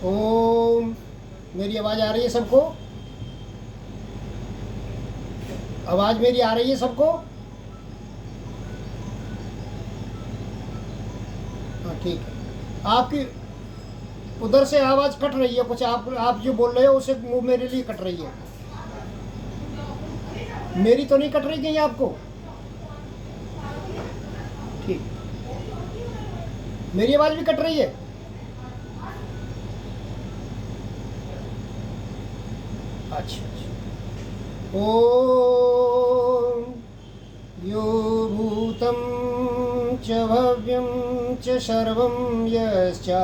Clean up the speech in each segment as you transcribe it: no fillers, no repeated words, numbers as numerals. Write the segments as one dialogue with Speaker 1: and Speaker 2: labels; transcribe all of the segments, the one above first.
Speaker 1: ओम। मेरी आवाज़ आ रही है सबको? आवाज़ मेरी आ रही है सबको? हाँ ठीक है। आपकी उधर से आवाज़ कट रही है कुछ, आप जो बोल रहे हो उसे वो मेरे लिए कट रही है। मेरी तो नहीं कट रही कहीं आपको? ठीक। मेरी आवाज़ भी कट रही है? अच्छा अच्छा। ओम। यो भूतं च भव्यं च सर्वं यश्चादितिष्ठति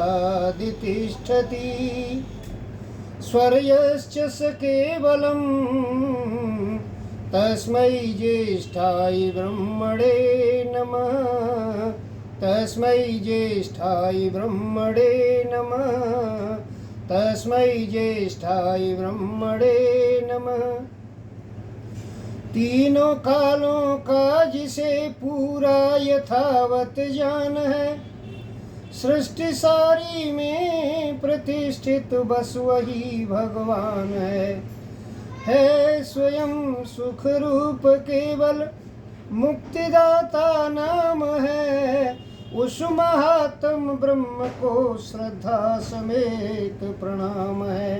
Speaker 1: स्वर्यश्च स केवलं तस्मै ज्येष्ठाय ब्रह्मणे नमः। तस्मै ज्येष्ठाय ब्रह्मणे नमः। तस्मै ज्येष्ठाय ब्रह्मणे नमः। तीनों कालों का जिसे पूरा यथावत ज्ञान है, सृष्टि सारी में प्रतिष्ठित बस वही भगवान है स्वयं सुख रूप केवल मुक्तिदाता नाम है। उस महात्म ब्रह्म को श्रद्धा समेत प्रणाम है।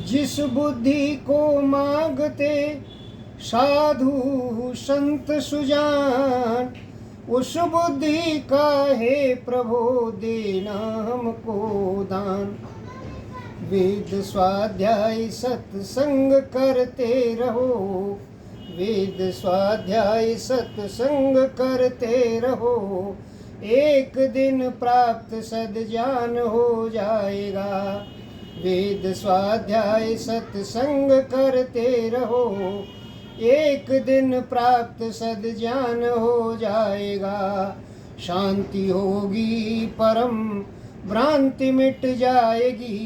Speaker 1: जिस बुद्धि को मांगते साधु संत सुजान, उस बुद्धि का हे प्रभु देना हमको दान। वेद स्वाध्याय सत्संग करते रहो, वेद स्वाध्याय सत्संग करते रहो। एक दिन प्राप्त सद्ज्ञान हो जाएगा। वेद स्वाध्याय सत्संग करते रहो, एक दिन प्राप्त सद्ज्ञान हो जाएगा। शांति होगी परम भ्रांति मिट जाएगी,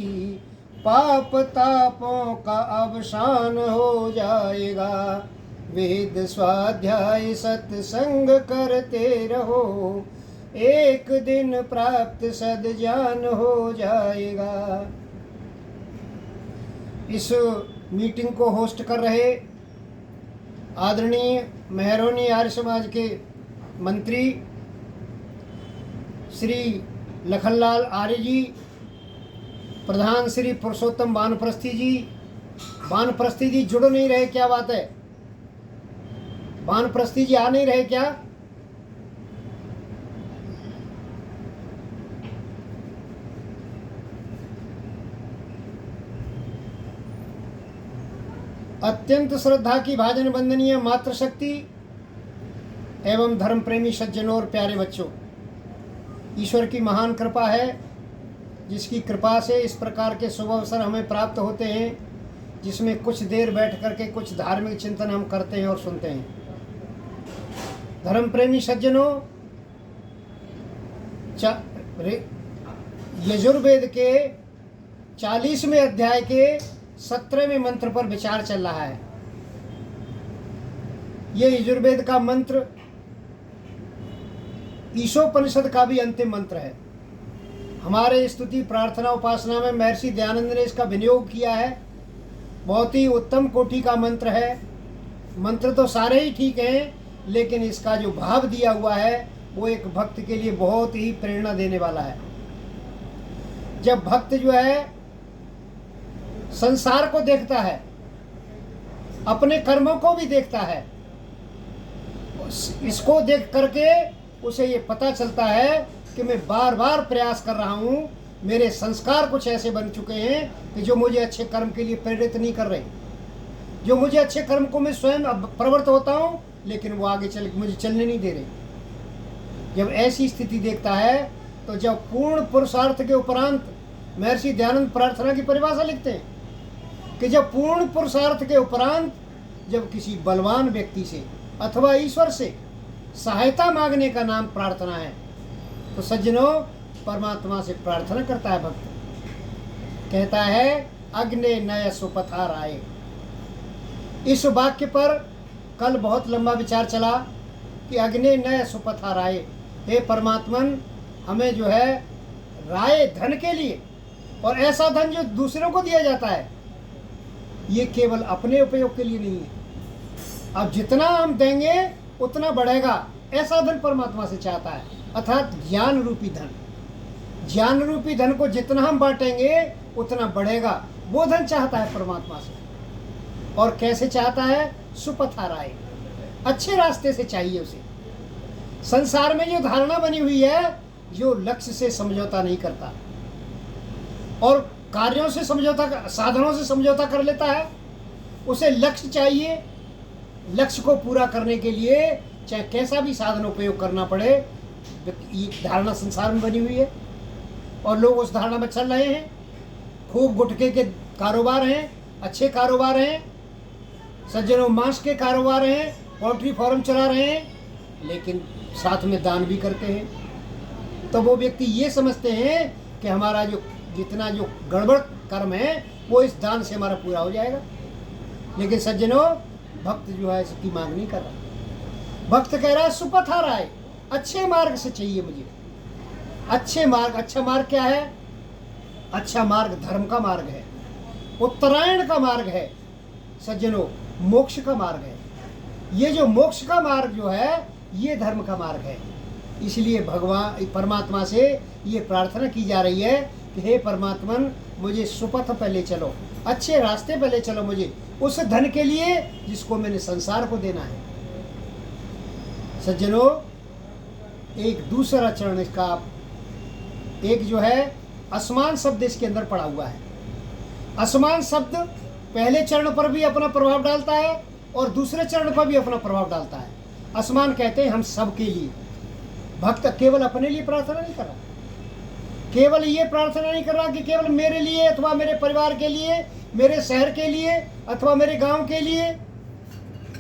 Speaker 1: पाप तापों का अवसान हो जाएगा। वेद स्वाध्याय सत्संग करते रहो, एक दिन प्राप्त सद्ज्ञान हो जाएगा। इस मीटिंग को होस्ट कर रहे आदरणीय मेहरोनी आर्य समाज के मंत्री श्री लखनलाल आर्य जी, प्रधान श्री पुरुषोत्तम वानप्रस्थी जी। वानप्रस्थी जी जुड़ नहीं रहे, क्या बात है? वानप्रस्थी जी आ नहीं रहे क्या? अत्यंत श्रद्धा की भाजन वंदनीय मातृशक्ति एवं धर्म प्रेमी सज्जनों और प्यारे बच्चों, ईश्वर की महान कृपा है जिसकी कृपा से इस प्रकार के शुभ अवसर हमें प्राप्त होते हैं, जिसमें कुछ देर बैठ करके कुछ धार्मिक चिंतन हम करते हैं और सुनते हैं। धर्म प्रेमी सज्जनों, यजुर्वेद के 40वें अध्याय के 17वें मंत्र पर विचार चल रहा है। ये यजुर्वेद का मंत्र ईशोपनिषद का भी अंतिम मंत्र है। हमारे स्तुति प्रार्थना उपासना में महर्षि दयानंद ने इसका विनियोग किया है। बहुत ही उत्तम कोटि का मंत्र है। मंत्र तो सारे ही ठीक हैं, लेकिन इसका जो भाव दिया हुआ है वो एक भक्त के लिए बहुत ही प्रेरणा देने वाला है। जब भक्त जो है संसार को देखता है, अपने कर्मों को भी देखता है, इसको देख करके उसे ये पता चलता है कि मैं बार बार प्रयास कर रहा हूँ, मेरे संस्कार कुछ ऐसे बन चुके हैं कि जो मुझे अच्छे कर्म के लिए प्रेरित नहीं कर रहे। जो मुझे अच्छे कर्म को मैं स्वयं प्रवृत्त होता हूँ, लेकिन वो आगे मुझे चलने नहीं दे रहे। जब ऐसी स्थिति देखता है तो जब पूर्ण पुरुषार्थ के उपरांत, महर्षि दयानंद प्रार्थना की परिभाषा लिखते हैं कि जब पूर्ण पुरुषार्थ के उपरांत जब किसी बलवान व्यक्ति से अथवा ईश्वर से सहायता मांगने का नाम प्रार्थना है, तो सज्जनों परमात्मा से प्रार्थना करता है भक्त। कहता है अग्ने नय सुपथा राय। इस वाक्य पर कल बहुत लंबा विचार चला कि अग्ने नय सुपथा राय, हे परमात्मन हमें जो है राय धन के लिए और ऐसा धन जो दूसरों को दिया जाता है ये केवल अपने उपयोग के लिए नहीं है। अब जितना हम देंगे उतना बढ़ेगा, ऐसा धन परमात्मा से चाहता है, अर्थात ज्ञान रूपी धन। ज्ञान रूपी धन को जितना हम बांटेंगे उतना बढ़ेगा, वो धन चाहता है परमात्मा से। और कैसे चाहता है? सुपथाराय, अच्छे रास्ते से चाहिए उसे। संसार में जो धारणा बनी हुई है, जो लक्ष्य से समझौता नहीं करता और कार्यों से समझौता, साधनों से समझौता कर लेता है, उसे लक्ष्य चाहिए। लक्ष्य को पूरा करने के लिए चाहे कैसा भी साधन उपयोग करना पड़े, ये धारणा संसार में बनी हुई है और लोग उस धारणा में चल रहे हैं। खूब गुटखे के कारोबार हैं, अच्छे कारोबार हैं, सज्जनों मांस के कारोबार हैं, पोल्ट्री फार्म चला रहे हैं, लेकिन साथ में दान भी करते हैं। तो वो व्यक्ति ये समझते हैं कि हमारा जो जितना जो गड़बड़ कर्म है वो इस दान से हमारा पूरा हो जाएगा। लेकिन सज्जनों, भक्त जो है इसकी मांग नहीं कर रहा। भक्त कह रहा है सुपथाराय, अच्छे मार्ग से चाहिए मुझे। अच्छे मार्ग, अच्छा मार्ग क्या है? अच्छा मार्ग धर्म का मार्ग है, उत्तरायण का मार्ग है सज्जनों, मोक्ष का मार्ग है। ये जो मोक्ष का मार्ग जो है ये धर्म का मार्ग है। इसलिए भगवान परमात्मा से ये प्रार्थना की जा रही है कि हे परमात्मन, मुझे सुपथ पे ले चलो, अच्छे रास्ते पे ले चलो मुझे, उस धन के लिए जिसको मैंने संसार को देना है। सज्जनों, एक दूसरा चरण इसका, एक जो है असमान शब्द इसके अंदर पड़ा हुआ है। असमान शब्द पहले चरण पर भी अपना प्रभाव डालता है और दूसरे चरण पर भी अपना प्रभाव डालता है। असमान कहते हैं हम सब के लिए। भक्त केवल अपने लिए प्रार्थना नहीं कर रहा, केवल ये प्रार्थना नहीं कर रहा कि केवल मेरे लिए अथवा मेरे परिवार के लिए, मेरे शहर के लिए अथवा मेरे गांव के लिए।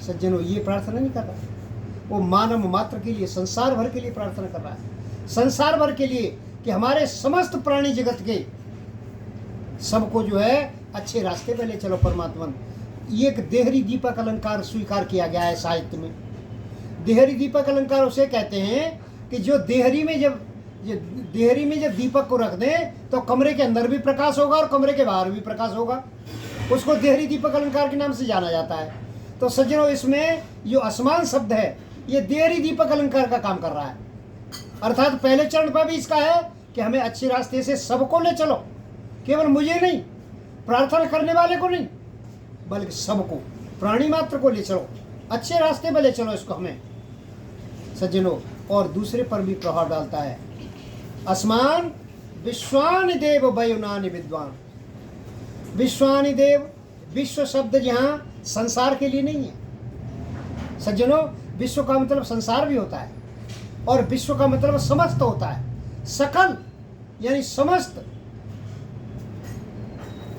Speaker 1: सज्जनों, ये प्रार्थना नहीं कर रहा, वो मानव मात्र के लिए, संसार भर के लिए प्रार्थना कर रहा है। संसार भर के लिए कि हमारे समस्त प्राणी जगत के सबको जो है अच्छे रास्ते पे ले चलो परमात्मा। ये एक देहरी दीपक अलंकार स्वीकार किया गया है साहित्य में। देहरी दीपक अलंकार उसे कहते हैं कि जो देहरी में जब दीपक को रख दें तो कमरे के अंदर भी प्रकाश होगा और कमरे के बाहर भी प्रकाश होगा, उसको देहरी दीपक अलंकार के नाम से जाना जाता है। तो सज्जनों, इसमें जो असमान शब्द है ये देहरी दीपक अलंकार का काम कर रहा है। अर्थात पहले चरण पर भी इसका है कि हमें अच्छे रास्ते से सबको ले चलो, केवल मुझे नहीं, प्रार्थना करने वाले को नहीं, बल्कि सबको, प्राणी मात्र को ले चलो, अच्छे रास्ते पर ले चलो इसको हमें सज्जनों। और दूसरे पर भी प्रभाव डालता है। अस्मान विश्वानि देव वयुनानि विद्वान। विश्वानि देव, विश्व शब्द यहाँ संसार के लिए नहीं है सज्जनों। विश्व का मतलब संसार भी होता है और विश्व का मतलब समस्त होता है, सकल यानी समस्त।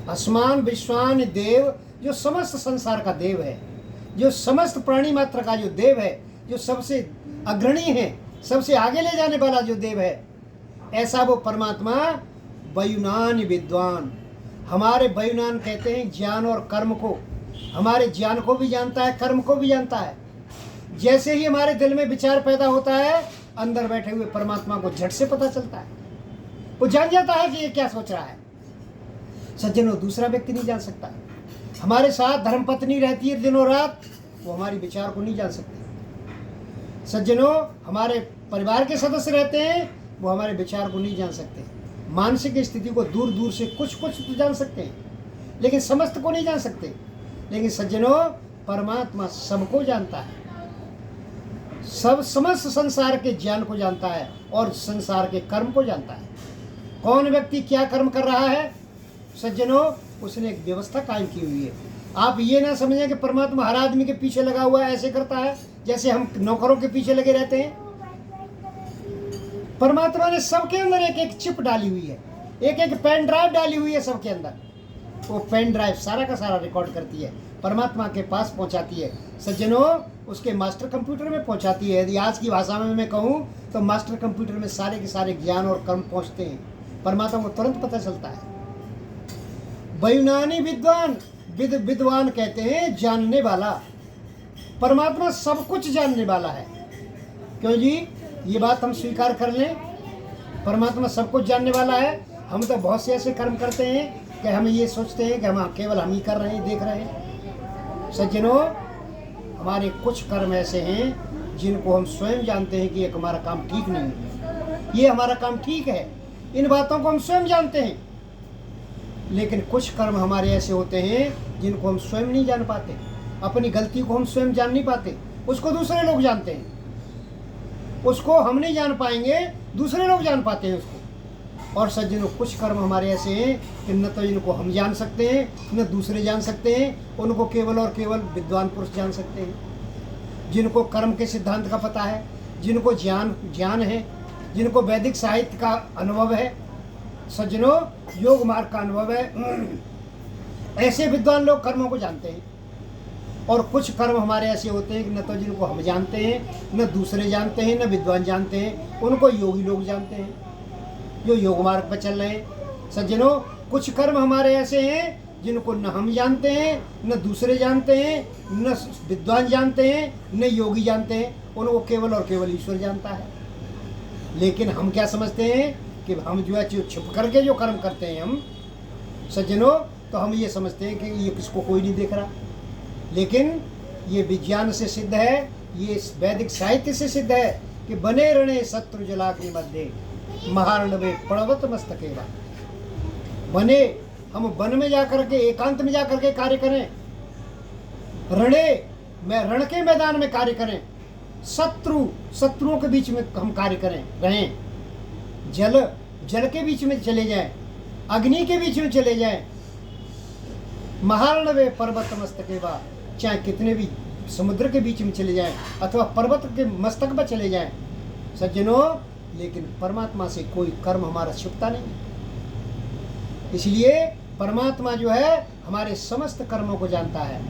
Speaker 1: अस्मान विश्वानि देव, जो समस्त संसार का देव है, जो समस्त प्राणी मात्र का जो देव है, जो सबसे अग्रणी है, सबसे आगे ले जाने वाला जो देव है, ऐसा वो परमात्मा वयुनानि विद्वान। हमारे वयुनान कहते हैं ज्ञान और कर्म को, हमारे ज्ञान को भी जानता है, कर्म को भी जानता है। जैसे ही हमारे दिल में विचार पैदा होता है, अंदर बैठे हुए परमात्मा को झट से पता चलता है, वो जान जाता है कि ये क्या सोच रहा है। सज्जनों, दूसरा व्यक्ति नहीं जान सकता। हमारे साथ धर्मपत्नी रहती है दिनों रात, वो हमारी विचार को नहीं जान सकती। सज्जनों, हमारे परिवार के सदस्य रहते हैं, वो हमारे विचार को नहीं जान सकते। मानसिक स्थिति को दूर दूर से कुछ कुछ तो जान सकते हैं, लेकिन समस्त को नहीं जान सकते। लेकिन सज्जनों, परमात्मा सबको जानता है, सब समस्त संसार के ज्ञान को जानता है और संसार के कर्म को जानता है। कौन व्यक्ति क्या कर्म कर रहा है सज्जनों, उसने एक व्यवस्था कायम की हुई है। आप ये ना समझें कि परमात्मा हर आदमी के पीछे लगा हुआ है, ऐसे करता है जैसे हम नौकरों के पीछे लगे रहते हैं। परमात्मा ने सबके अंदर एक एक चिप डाली हुई है, एक एक पेन ड्राइव डाली हुई है सबके अंदर। वो पेन ड्राइव सारा का सारा रिकॉर्ड करती है, परमात्मा के पास पहुंचाती है सज्जनों, उसके मास्टर कंप्यूटर में पहुंचाती है। यदि आज की भाषा में मैं कहूँ तो मास्टर कंप्यूटर में सारे के सारे ज्ञान और कर्म पहुंचते हैं, परमात्मा को तुरंत पता चलता है। वयुनानि विद्वान, विद्वान कहते हैं जानने वाला। परमात्मा सब कुछ जानने वाला है। क्यों जी, ये बात हम स्वीकार कर लें, परमात्मा सब कुछ जानने वाला है। हम तो बहुत से ऐसे कर्म करते हैं कि हम ये सोचते हैं कि हम केवल हम ही कर रहे हैं, देख रहे हैं। सज्जनों, हमारे कुछ कर्म ऐसे हैं जिनको हम स्वयं जानते हैं कि ये हमारा काम ठीक नहीं है, ये हमारा काम ठीक है, इन बातों को हम स्वयं जानते हैं। लेकिन कुछ कर्म हमारे ऐसे होते हैं जिनको हम स्वयं नहीं जान पाते, अपनी गलती को हम स्वयं जान नहीं पाते, उसको दूसरे लोग जानते हैं। उसको हम नहीं जान पाएंगे, दूसरे लोग जान पाते हैं उसको। और सज्जनों, कुछ कर्म हमारे ऐसे हैं कि न तो इनको हम जान सकते हैं, न दूसरे जान सकते हैं, उनको केवल और केवल विद्वान पुरुष जान सकते हैं, जिनको कर्म के सिद्धांत का पता है, जिनको ज्ञान है, जिनको वैदिक साहित्य का अनुभव है, सज्जनों योग मार्ग का अनुभव है, ऐसे विद्वान लोग कर्मों को जानते हैं। और कुछ कर्म हमारे ऐसे होते हैं कि न तो जिनको हम जानते हैं, न दूसरे जानते हैं, न विद्वान जानते हैं, उनको योगी लोग जानते हैं जो योग मार्ग पर चल रहे हैं। सज्जनों, कुछ कर्म हमारे ऐसे हैं जिनको न हम जानते हैं, न दूसरे जानते हैं, न विद्वान जानते हैं, न योगी जानते हैं, उनको केवल और केवल ईश्वर जानता है। लेकिन हम क्या समझते हैं कि हम जो है छुप करके जो कर्म करते हैं हम, सज्जनों, तो हम ये समझते हैं कि ये किसको कोई नहीं देख रहा। लेकिन ये विज्ञान से सिद्ध है, ये वैदिक साहित्य से सिद्ध है कि बने रणे शत्रु जलाग्नि मध्य महारणवे प्रणवत मस्तकेवा। बने, हम वन में जाकर के, एकांत में जाकर के कार्य करें, रण के मैदान में कार्य करें, शत्रुओं के बीच में हम कार्य करें, रहें, जल के बीच में चले जाएं, अग्नि के बीच में चले जाएं, महारणवे पर्वत मस्तकेवा, चाहे कितने भी समुद्र के बीच में चले जाएं अथवा पर्वत के मस्तक पर चले जाएं। सज्जनों, लेकिन परमात्मा से कोई कर्म हमारा छुपता नहीं। इसलिए परमात्मा जो है हमारे समस्त कर्मों को जानता है।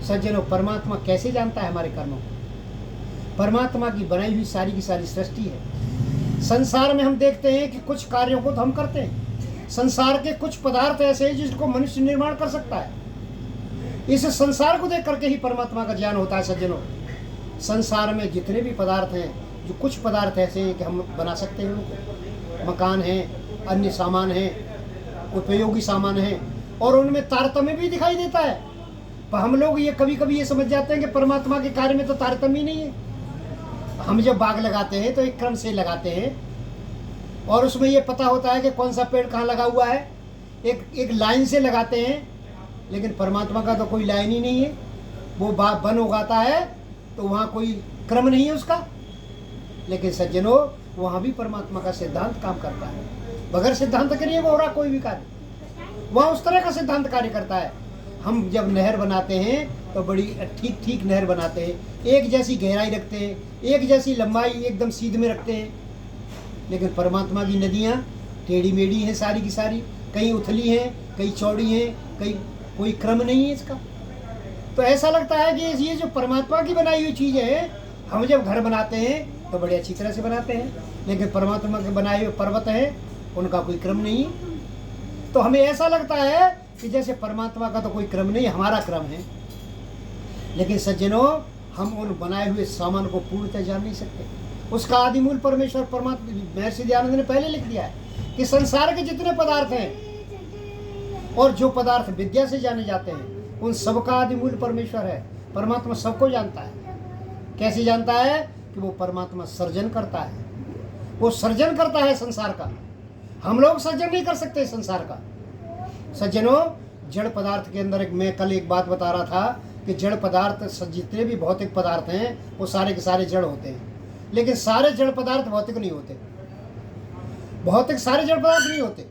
Speaker 1: सज्जनों, परमात्मा कैसे जानता है हमारे कर्मों को? परमात्मा की बनाई हुई सारी की सारी सृष्टि है। संसार में हम देखते हैं कि कुछ कार्यों को तो हम करते हैं, संसार के कुछ पदार्थ ऐसे हैं जिसको मनुष्य निर्माण कर सकता है। इस संसार को देख करके ही परमात्मा का ज्ञान होता है। सज्जनों, संसार में जितने भी पदार्थ हैं, जो कुछ पदार्थ ऐसे हैं कि हम बना सकते हैं उनको, मकान हैं, अन्य सामान हैं, उपयोगी सामान हैं, और उनमें तारतम्य भी दिखाई देता है। पर हम लोग ये कभी कभी ये समझ जाते हैं कि परमात्मा के कार्य में तो तारतम्य ही नहीं है। हम जब बाग लगाते हैं तो एक क्रम से लगाते हैं और उसमें ये पता होता है कि कौन सा पेड़ कहाँ लगा हुआ है, एक लाइन से लगाते हैं। लेकिन परमात्मा का तो कोई लाइन ही नहीं है। वो वन उगाता है तो वहाँ कोई क्रम नहीं है उसका। लेकिन सज्जनों, वहाँ भी परमात्मा का सिद्धांत काम करता है। बगैर सिद्धांत के नहीं वो हो रहा कोई भी कार्य, वहाँ उस तरह का सिद्धांत कार्य करता है। हम जब नहर बनाते हैं तो बड़ी ठीक नहर बनाते हैं, एक जैसी गहराई रखते हैं, एक जैसी लंबाई एकदम सीध में रखते हैं। लेकिन परमात्मा की नदियाँ टेढ़ी मेढ़ी हैं सारी की सारी, कहीं उथली हैं, कहीं चौड़ी हैं, कहीं कोई क्रम नहीं है इसका। तो ऐसा लगता है कि ये जो परमात्मा की बनाई हुई चीज़ है, हम जब घर बनाते हैं तो बड़े अच्छी तरह से बनाते हैं, लेकिन परमात्मा के बनाए हुए पर्वत हैं, उनका कोई क्रम नहीं। तो हमें ऐसा लगता है कि जैसे परमात्मा का तो कोई क्रम नहीं, हमारा क्रम है। लेकिन सज्जनों, हम उन बनाए हुए सामान को पूर्णतः जान नहीं सकते। उसका आदि मूल परमेश्वर परमात्मा महर्षि दयानंद ने पहले लिख दिया है कि संसार के जितने पदार्थ हैं और जो पदार्थ विद्या से जाने जाते हैं, उन सबका आदि मूल परमेश्वर है। परमात्मा सबको जानता है। कैसे जानता है? कि वो परमात्मा सर्जन करता है, वो सर्जन करता है संसार का। हम लोग सर्जन नहीं कर सकते संसार का। सज्जनों, जड़ पदार्थ के अंदर मैं कल एक बात बता रहा था कि जड़ पदार्थ जितने भी भौतिक पदार्थ हैं वो सारे के सारे जड़ होते हैं, लेकिन सारे जड़ पदार्थ भौतिक नहीं होते। भौतिक सारे जड़ पदार्थ नहीं होते।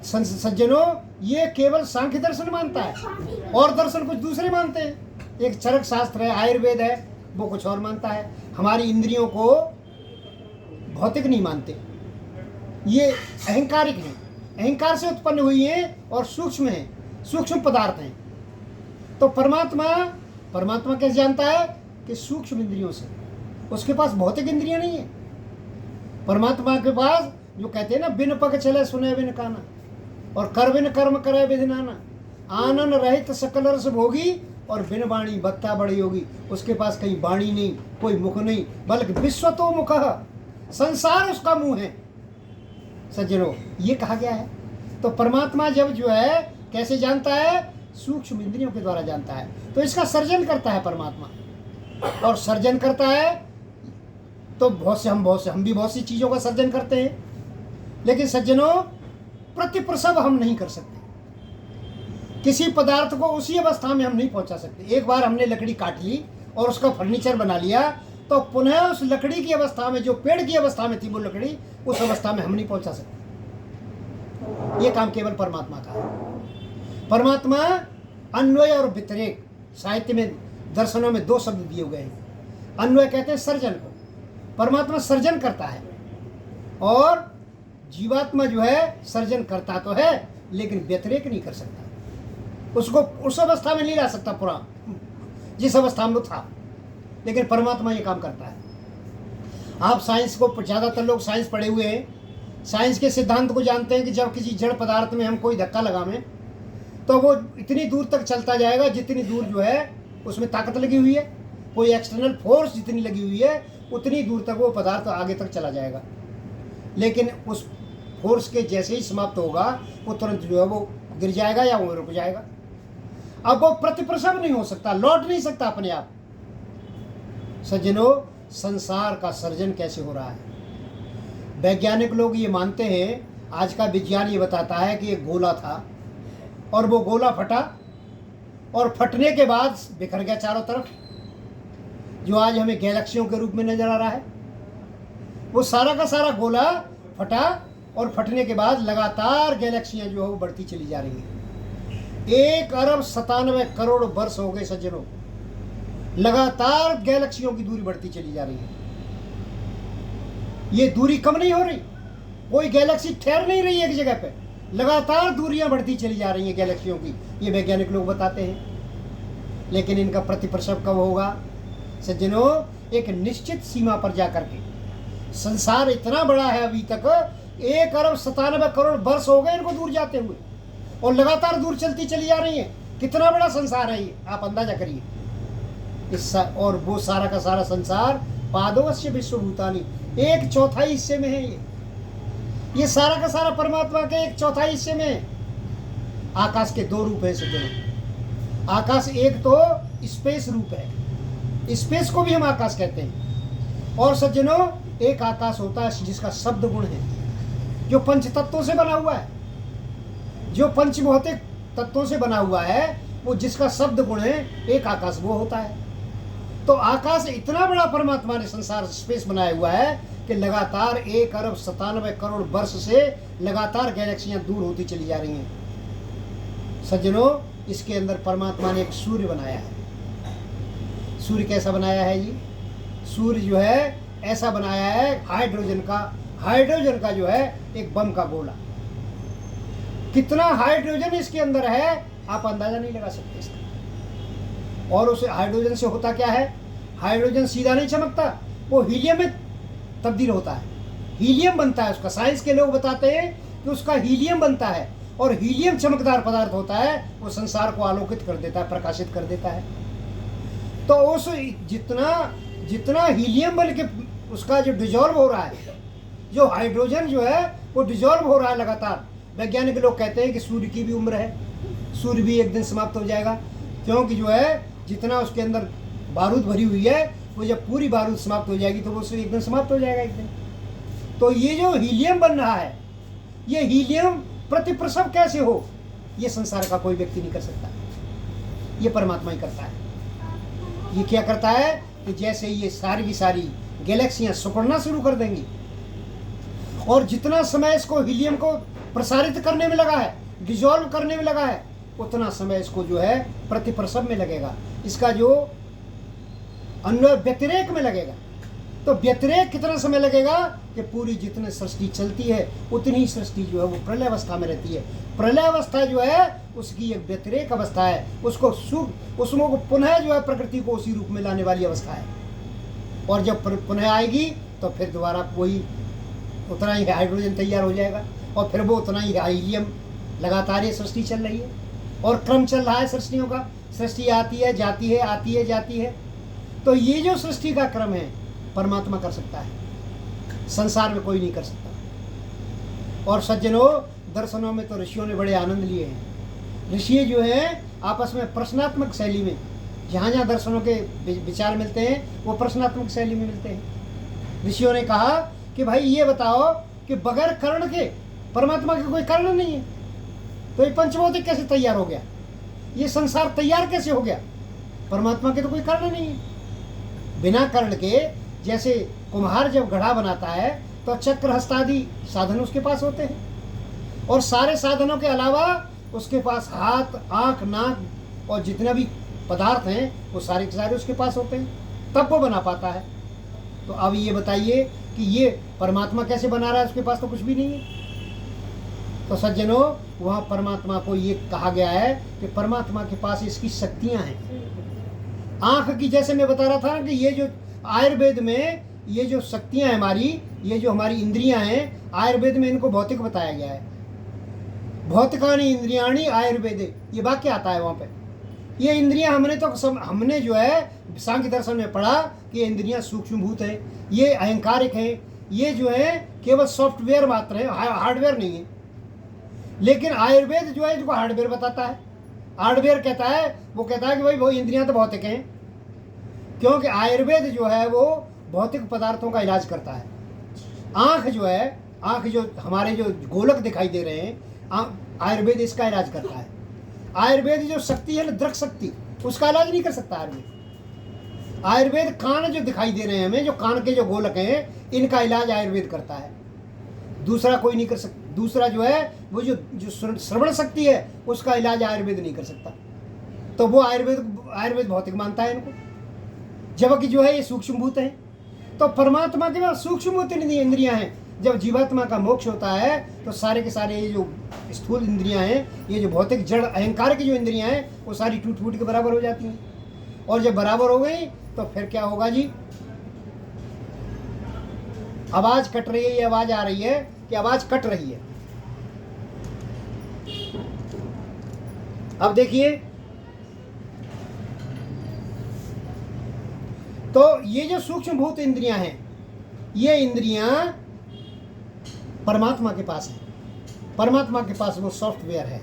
Speaker 1: सज्जनों, ये केवल सांख्य दर्शन मानता है और दर्शन कुछ दूसरे मानते हैं। एक चरक शास्त्र है, आयुर्वेद है, वो कुछ और मानता है। हमारी इंद्रियों को भौतिक नहीं मानते, ये अहंकारिक हैं, अहंकार से उत्पन्न हुई हैं और सूक्ष्म हैं, सूक्ष्म पदार्थ हैं। तो परमात्मा कैसे जानता है? कि सूक्ष्म इंद्रियों से। उसके पास भौतिक इंद्रियां नहीं है। परमात्मा के पास जो कहते हैं ना, बिन पग चले सुने बिन काना और कर बिन कर्म करे विधि नाना, आनंद रहित सकल रस भोगी और बिन वाणी बत्ता बड़ी होगी। उसके पास कहीं वाणी नहीं, कोई मुख नहीं, बल्कि विश्व तो मुख, संसार उसका मुंह है। सज्जनों, ये कहा गया है। तो परमात्मा जब जो है कैसे जानता है, सूक्ष्म इंद्रियों के द्वारा जानता है। तो इसका सर्जन करता है परमात्मा, और सर्जन करता है तो हम भी बहुत सी चीज़ों का सर्जन करते हैं, लेकिन सज्जनों प्रतिप्रसव हम नहीं कर सकते। किसी पदार्थ को उसी अवस्था में हम नहीं पहुंचा सकते। एक बार हमने लकड़ी काट ली और उसका फर्नीचर बना लिया, तो पुनः उस लकड़ी की अवस्था में, जो पेड़ की अवस्था में थी वो लकड़ी, उस अवस्था में हम नहीं पहुंचा सकते। ये काम केवल परमात्मा का है। परमात्मा अन्वय और व्यतिरेक, साहित्य में, दर्शनों में 2 शब्द दिए गए हैं। अन्वय कहते हैं सर्जन को, परमात्मा सर्जन करता है, और जीवात्मा जो है सर्जन करता तो है लेकिन व्यतिरेक नहीं कर सकता, उसको उस अवस्था में नहीं ला सकता पूरा जिस अवस्था में वो था। लेकिन परमात्मा ये काम करता है। आप साइंस को, ज़्यादातर लोग साइंस पढ़े हुए हैं, साइंस के सिद्धांत को जानते हैं कि जब किसी जड़ पदार्थ में हम कोई धक्का लगावें तो वो इतनी दूर तक चलता जाएगा जितनी दूर जो है उसमें ताकत लगी हुई है, कोई एक्सटर्नल फोर्स जितनी लगी हुई है उतनी दूर तक वो पदार्थ आगे तक चला जाएगा। लेकिन उस फोर्स के जैसे ही समाप्त होगा वो तुरंत जो है वो गिर जाएगा या वो रुक जाएगा। अब वो प्रतिप्रसव नहीं हो सकता, लौट नहीं सकता अपने आप। सज्जनों, संसार का सर्जन कैसे हो रहा है? वैज्ञानिक लोग ये मानते हैं, आज का विज्ञान ये बताता है कि एक गोला था और वो गोला फटा, और फटने के बाद बिखर गया चारों तरफ, जो आज हमें गैलेक्सियों के रूप में नजर आ रहा है। वो सारा का सारा गोला फटा, और फटने के बाद लगातार गैलेक्सियां जो है वो बढ़ती चली जा रही हैं। 1 अरब 97 करोड़ वर्ष हो गए सज्जनों, लगातार गैलेक्सियों की दूरी बढ़ती चली जा रही है। ये दूरी कम नहीं हो रही, कोई गैलेक्सी ठहर नहीं रही है एक जगह पे, लगातार दूरियां बढ़ती चली जा रही हैं गैलेक्सियों की, ये वैज्ञानिक लोग बताते हैं। लेकिन इनका प्रतिप्रसव कब होगा सज्जनों? एक निश्चित सीमा पर जाकर के। संसार इतना बड़ा है, अभी तक 1 अरब 97 करोड़ वर्ष हो गए इनको दूर जाते हुए, और लगातार दूर चलती चली जा रही है। कितना बड़ा संसार है ये, आप अंदाजा करिए। और वो सारा का सारा संसार पादोवश्य विश्वभूतानि, 1/4 हिस्से में है ये सारा का सारा परमात्मा के 1/4 हिस्से में है। आकाश के 2 रूप है सज्जनों। आकाश एक तो स्पेस रूप है, स्पेस को भी हम आकाश कहते हैं। और सज्जनों, एक आकाश होता है जिसका शब्द गुण है, जो पंच तत्वों से बना हुआ है, जो पंचभौतिक तत्वों से बना हुआ है, वो जिसका शब्द गुण है, एक आकाश वो होता है। तो आकाश इतना बड़ा परमात्मा ने संसार स्पेस बनाया हुआ है कि लगातार 1 अरब 97 करोड़ वर्ष से लगातार गैलेक्सियां दूर होती चली जा रही हैं। सज्जनों, इसके अंदर परमात्मा ने एक सूर्य बनाया है। सूर्य कैसा बनाया है जी? सूर्य जो है ऐसा बनाया है हाइड्रोजन का जो है एक बम का गोला। कितना हाइड्रोजन इसके अंदर है आप अंदाजा नहीं लगा सकते इसका। और उस हाइड्रोजन से होता क्या है? हाइड्रोजन सीधा नहीं चमकता, वो हीलियम में तब्दील होता है, हीलियम बनता है उसका। साइंस के लोग बताते हैं कि उसका हीलियम बनता है, और हीलियम चमकदार पदार्थ होता है, वो संसार को आलोकित कर देता है, प्रकाशित कर देता है। तो उस जितना हीलियम बन के उसका जो डिजॉल्व हो रहा है, जो हाइड्रोजन जो है वो डिजॉल्व हो रहा है लगातार। वैज्ञानिक लोग कहते हैं कि सूर्य की भी उम्र है, सूर्य भी एक दिन समाप्त हो जाएगा, क्योंकि जो है जितना उसके अंदर बारूद भरी हुई है, वो जब पूरी बारूद समाप्त हो जाएगी तो वो एक दिन समाप्त हो जाएगा, एक दिन। तो ये जो हीलियम बन रहा है, ये हीलियम प्रतिप्रसव कैसे हो, ये संसार का कोई व्यक्ति नहीं कर सकता, ये परमात्मा ही करता है। ये क्या करता है कि जैसे ये सारी की सारी गैलेक्सियां सिकुड़ना शुरू कर देंगी, और जितना समय इसको हीलियम को प्रसारित करने में लगा है, डिजॉल्व करने में लगा है, उतना समय इसको जो है प्रतिप्रसव में लगेगा, इसका जो अन्वय व्यतिरेक में लगेगा। तो व्यतिरेक कितना समय लगेगा कि पूरी जितनी सृष्टि चलती है उतनी ही सृष्टि जो है वो प्रलय अवस्था में रहती है। प्रलय अवस्था जो है उसकी एक व्यतिरेक अवस्था है, उसको पुनः जो है प्रकृति को उसी रूप में लाने वाली अवस्था है। और जब पुनः आएगी तो फिर दोबारा वही उतना ही हाइड्रोजन तैयार हो जाएगा, और फिर वो उतना ही हीलियम। लगातार ये सृष्टि चल रही है और क्रम चल रहा है सृष्टियों का। सृष्टि आती है जाती है, आती है जाती है। तो ये जो सृष्टि का क्रम है परमात्मा कर सकता है, संसार में कोई नहीं कर सकता। और सज्जनों, दर्शनों में तो ऋषियों ने बड़े आनंद लिए हैं। ऋषि जो हैं आपस में प्रश्नात्मक शैली में, जहाँ जहाँ दर्शनों के विचार मिलते हैं वो प्रश्नात्मक शैली में मिलते हैं। ऋषियों ने कहा कि भाई ये बताओ कि बगैर कर्ण के परमात्मा के कोई कर्ण नहीं है, तो ये पंचभौतिक कैसे तैयार हो गया, ये संसार तैयार कैसे हो गया, परमात्मा के तो कोई कर्ण नहीं है। बिना कर्ण के, जैसे कुम्हार जब घड़ा बनाता है तो चक्र हस्तादि साधन उसके पास होते हैं, और सारे साधनों के अलावा उसके पास हाथ, आंख, नाक और जितने भी पदार्थ हैं वो सारे के सारे उसके पास होते हैं, तब वो बना पाता है। तो अब ये बताइए कि ये परमात्मा कैसे बना रहा है, उसके पास तो कुछ भी नहीं है। तो सज्जनों, वहाँ परमात्मा को ये कहा गया है कि परमात्मा के पास इसकी शक्तियाँ हैं। आँख की, जैसे मैं बता रहा था कि ये जो आयुर्वेद में ये जो शक्तियाँ हैं हमारी, ये जो हमारी इंद्रियाँ हैं, आयुर्वेद में इनको भौतिक बताया गया है। भौतिकानि इंद्रियाणि आयुर्वेद, ये वाक्य आता है वहाँ पे। ये इंद्रियां हमने जो है सांख्य दर्शन में पढ़ा कि ये इंद्रियां सूक्ष्मभूत है, ये अहंकारिक है, ये जो है केवल सॉफ्टवेयर मात्र है, हार्डवेयर नहीं है। लेकिन आयुर्वेद जो है इसको हार्डवेयर बताता है। हार्डवेयर कहता है, वो कहता है कि भाई वो इंद्रियां तो भौतिक हैं, क्योंकि आयुर्वेद जो है वो भौतिक पदार्थों का इलाज करता है। आँख जो है, आँख जो हमारे जो गोलक दिखाई दे रहे हैं, आयुर्वेद इसका इलाज करता है। आयुर्वेद जो शक्ति है ना, दृक शक्ति, उसका इलाज नहीं कर सकता आयुर्वेद। आयुर्वेद कान जो दिखाई दे रहे हैं हमें, जो कान के जो गोलक हैं, इनका इलाज आयुर्वेद करता है, दूसरा कोई नहीं कर सकता। दूसरा जो है वो जो श्रवण शक्ति है, उसका इलाज आयुर्वेद नहीं कर सकता। तो वो आयुर्वेद भौतिक मानता है इनको, जबकि जो है ये सूक्ष्मभूत है। तो परमात्मा के पास सूक्ष्मभूत इंद्रियां हैं। जब जीवात्मा का मोक्ष होता है तो सारे के सारे ये जो स्थूल इंद्रियां हैं, ये जो भौतिक जड़ अहंकार की जो इंद्रियां हैं, वो सारी टूट फूट के बराबर हो जाती हैं। और जब बराबर हो गई तो फिर क्या होगा जी, आवाज कट रही है, ये आवाज आ रही है कि आवाज कट रही है। अब देखिए, तो ये जो सूक्ष्मभूत इंद्रियां हैं, ये इंद्रियां परमात्मा के पास है। परमात्मा के पास वो सॉफ्टवेयर है।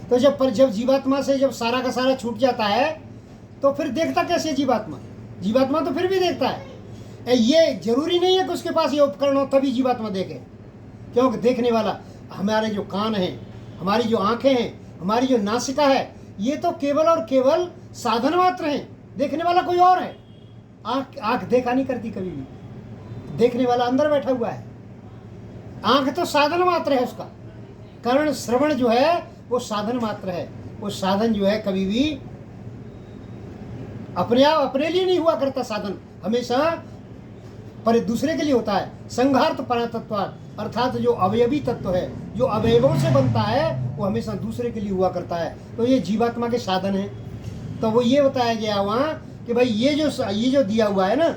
Speaker 1: तो जब जीवात्मा से जब सारा का सारा छूट जाता है तो फिर देखता कैसे जीवात्मा? जीवात्मा तो फिर भी देखता है। ये जरूरी नहीं है कि उसके पास ये उपकरण हो तभी जीवात्मा देखे, क्योंकि देखने वाला हमारे जो कान हैं, हमारी जो आंखें हैं, हमारी जो नासिका है, ये तो केवल और केवल साधन मात्र हैं। देखने वाला कोई और है। आंख देखा नहीं करती कभी भी, देखने वाला अंदर बैठा हुआ है। आंख तो साधन मात्र है उसका। कर्ण श्रवण जो है वो साधन मात्र है। वो साधन जो है कभी भी अपने आप अपने लिए नहीं हुआ करता। साधन हमेशा पर दूसरे के लिए होता है। संघार्थ परातत्वात्, अर्थात जो अवयवी तत्व है, जो अवयवों से बनता है, वो हमेशा दूसरे के लिए हुआ करता है। तो ये जीवात्मा के साधन है। तो वो ये बताया गया वहाँ कि भाई ये जो दिया हुआ है ना,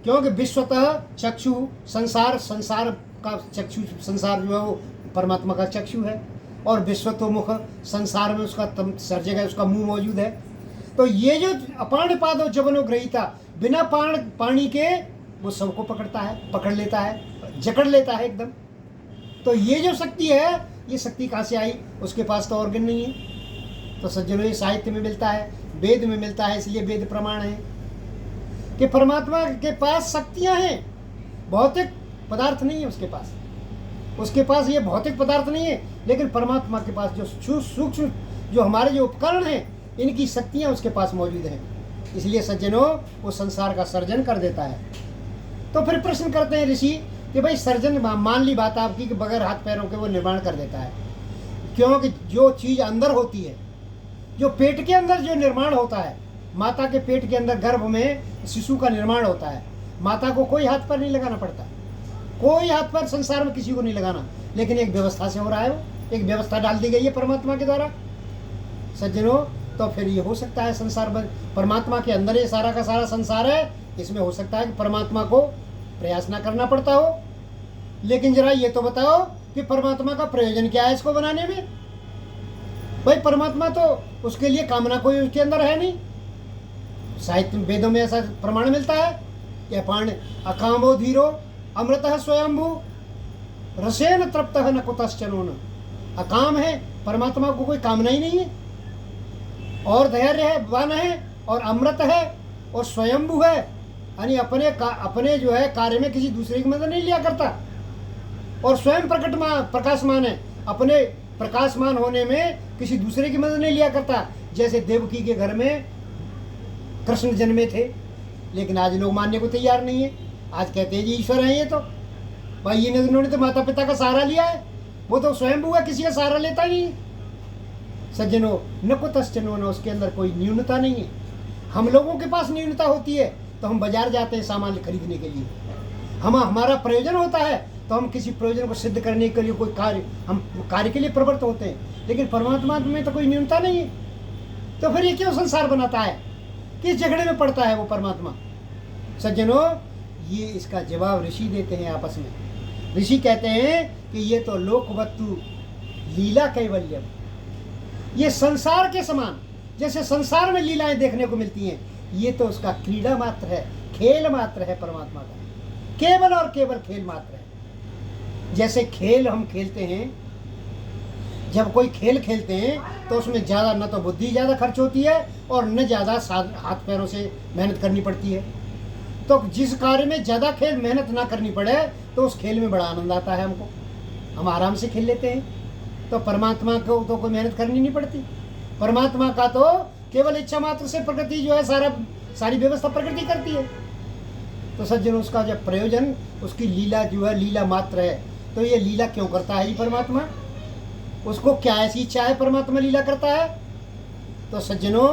Speaker 1: क्योंकि विश्वतः चक्षु संसार का चक्षु, संसार जो है वो परमात्मा का चक्षु है, और विश्वतोमुख संसार में उसका हर जगह उसका मुंह मौजूद है। तो ये जो अपाण पादो जबनो ग्रहीता, बिना पानी के वो सबको पकड़ता है, पकड़ लेता है, जकड़ लेता है एकदम। तो ये जो शक्ति है, ये शक्ति कहाँ से आई? उसके पास तो ऑर्गन नहीं है। तो सज्जनों, ये साहित्य में मिलता है, वेद में मिलता है, इसलिए वेद प्रमाण है कि परमात्मा के पास शक्तियाँ हैं, भौतिक पदार्थ नहीं है उसके पास ये भौतिक पदार्थ नहीं है। लेकिन परमात्मा के पास जो सूक्ष्म जो हमारे जो उपकरण हैं, इनकी शक्तियाँ उसके पास मौजूद हैं। इसलिए सज्जनों, वो संसार का सर्जन कर देता है। तो फिर प्रश्न करते हैं ऋषि कि भाई सर्जन, मान ली बात आपकी कि बगैर हाथ पैरों के वो निर्माण कर देता है, क्योंकि जो चीज़ अंदर होती है, जो पेट के अंदर जो निर्माण होता है, माता के पेट के अंदर गर्भ में शिशु का निर्माण होता है, माता को कोई हाथ पैर नहीं लगाना पड़ता, कोई हाथ पैर संसार में किसी को नहीं लगाना। लेकिन एक व्यवस्था से हो रहा है, वो एक व्यवस्था डाल दी गई है परमात्मा के द्वारा। सज्जनों, तो फिर ये हो सकता है संसार परमात्मा के अंदर ये सारा का सारा संसार है। इसमें हो सकता है कि परमात्मा को प्रयास ना करना पड़ता हो। लेकिन जरा ये तो बताओ कि परमात्मा का प्रयोजन क्या है इसको बनाने में? भाई परमात्मा तो उसके लिए कामना कोई उसके अंदर है नहीं। साहित्य वेदों में ऐसा प्रमाण मिलता है कि अपाण अकामो धीरो अमृतः स्वयंभू, रसेन तृप्तः न कुतश्चनो न। अकाम है, परमात्मा को कोई कामना ही नहीं है, और धैर्य है, वन है, और अमृत है, और स्वयंभू है, यानी अपने जो है कार्य में किसी दूसरे की मदद नहीं लिया करता, और स्वयं प्रकाशमान है, अपने प्रकाशमान होने में किसी दूसरे की मदद नहीं लिया करता। जैसे देवकी के घर में कृष्ण जन्मे थे, लेकिन आज लोग मानने को तैयार नहीं है। आज कहते हैं जी ईश्वर है ये, तो भाई इन्होंने तो माता पिता का सहारा लिया है, वो तो स्वयंभू है, किसी का सहारा लेता ही नहीं। सज्जनों, न कुतश्चनो न, उसके अंदर कोई न्यूनता नहीं है। हम लोगों के पास न्यूनता होती है तो हम बाजार जाते हैं सामान खरीदने के लिए, हमारा प्रयोजन होता है तो हम किसी प्रयोजन को सिद्ध करने के लिए कोई हम कार्य के लिए प्रवृत्त होते हैं। लेकिन परमात्मा में तो कोई न्यूनता नहीं है, तो फिर ये क्यों संसार बनाता है, किस झगड़े में पड़ता है वो परमात्मा? सज्जनों, ये इसका जवाब ऋषि देते हैं आपस में। ऋषि कहते हैं कि ये तो लोकवत्तु लीला कैवल्यम, ये संसार के समान, जैसे संसार में लीलाएं देखने को मिलती हैं, ये तो उसका क्रीड़ा मात्र है, खेल मात्र है परमात्मा का, केवल और केवल खेल मात्र है। जैसे खेल हम खेलते हैं, जब कोई खेल खेलते हैं तो उसमें ज़्यादा न तो बुद्धि ज़्यादा खर्च होती है और न ज़्यादा हाथ पैरों से मेहनत करनी पड़ती है। तो जिस कार्य में ज़्यादा मेहनत ना करनी पड़े तो उस खेल में बड़ा आनंद आता है हमको, हम आराम से खेल लेते हैं। तो परमात्मा को तो कोई मेहनत करनी नहीं पड़ती, परमात्मा का तो केवल इच्छा मात्र से प्रकृति जो है सारी व्यवस्था प्रकृति करती है। तो सज्जन, उसका जब प्रयोजन, उसकी लीला जो है लीला मात्र है, तो ये लीला क्यों करता है ये परमात्मा? उसको क्या ऐसी इच्छा है परमात्मा लीला करता है? तो सज्जनों,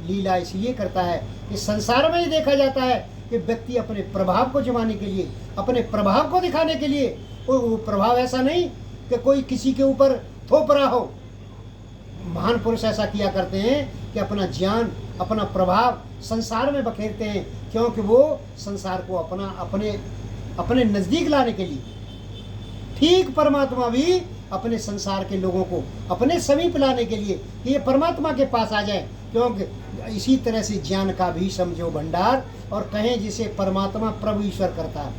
Speaker 1: लीला इसलिए करता है कि संसार में ही देखा जाता है कि व्यक्ति अपने प्रभाव को जमाने के लिए, अपने प्रभाव को दिखाने के लिए, वो प्रभाव ऐसा नहीं कि कोई किसी के ऊपर थोप रहा हो। महान पुरुष ऐसा किया करते हैं कि अपना ज्ञान, अपना प्रभाव संसार में बखेरते हैं, क्योंकि वो संसार को अपने नज़दीक लाने के लिए। ठीक परमात्मा भी अपने संसार के लोगों को अपने समीप लाने के लिए कि ये परमात्मा के पास आ जाए, क्योंकि इसी तरह से ज्ञान का भी समझो भंडार, और कहें जिसे परमात्मा प्रभु ईश्वर करता है।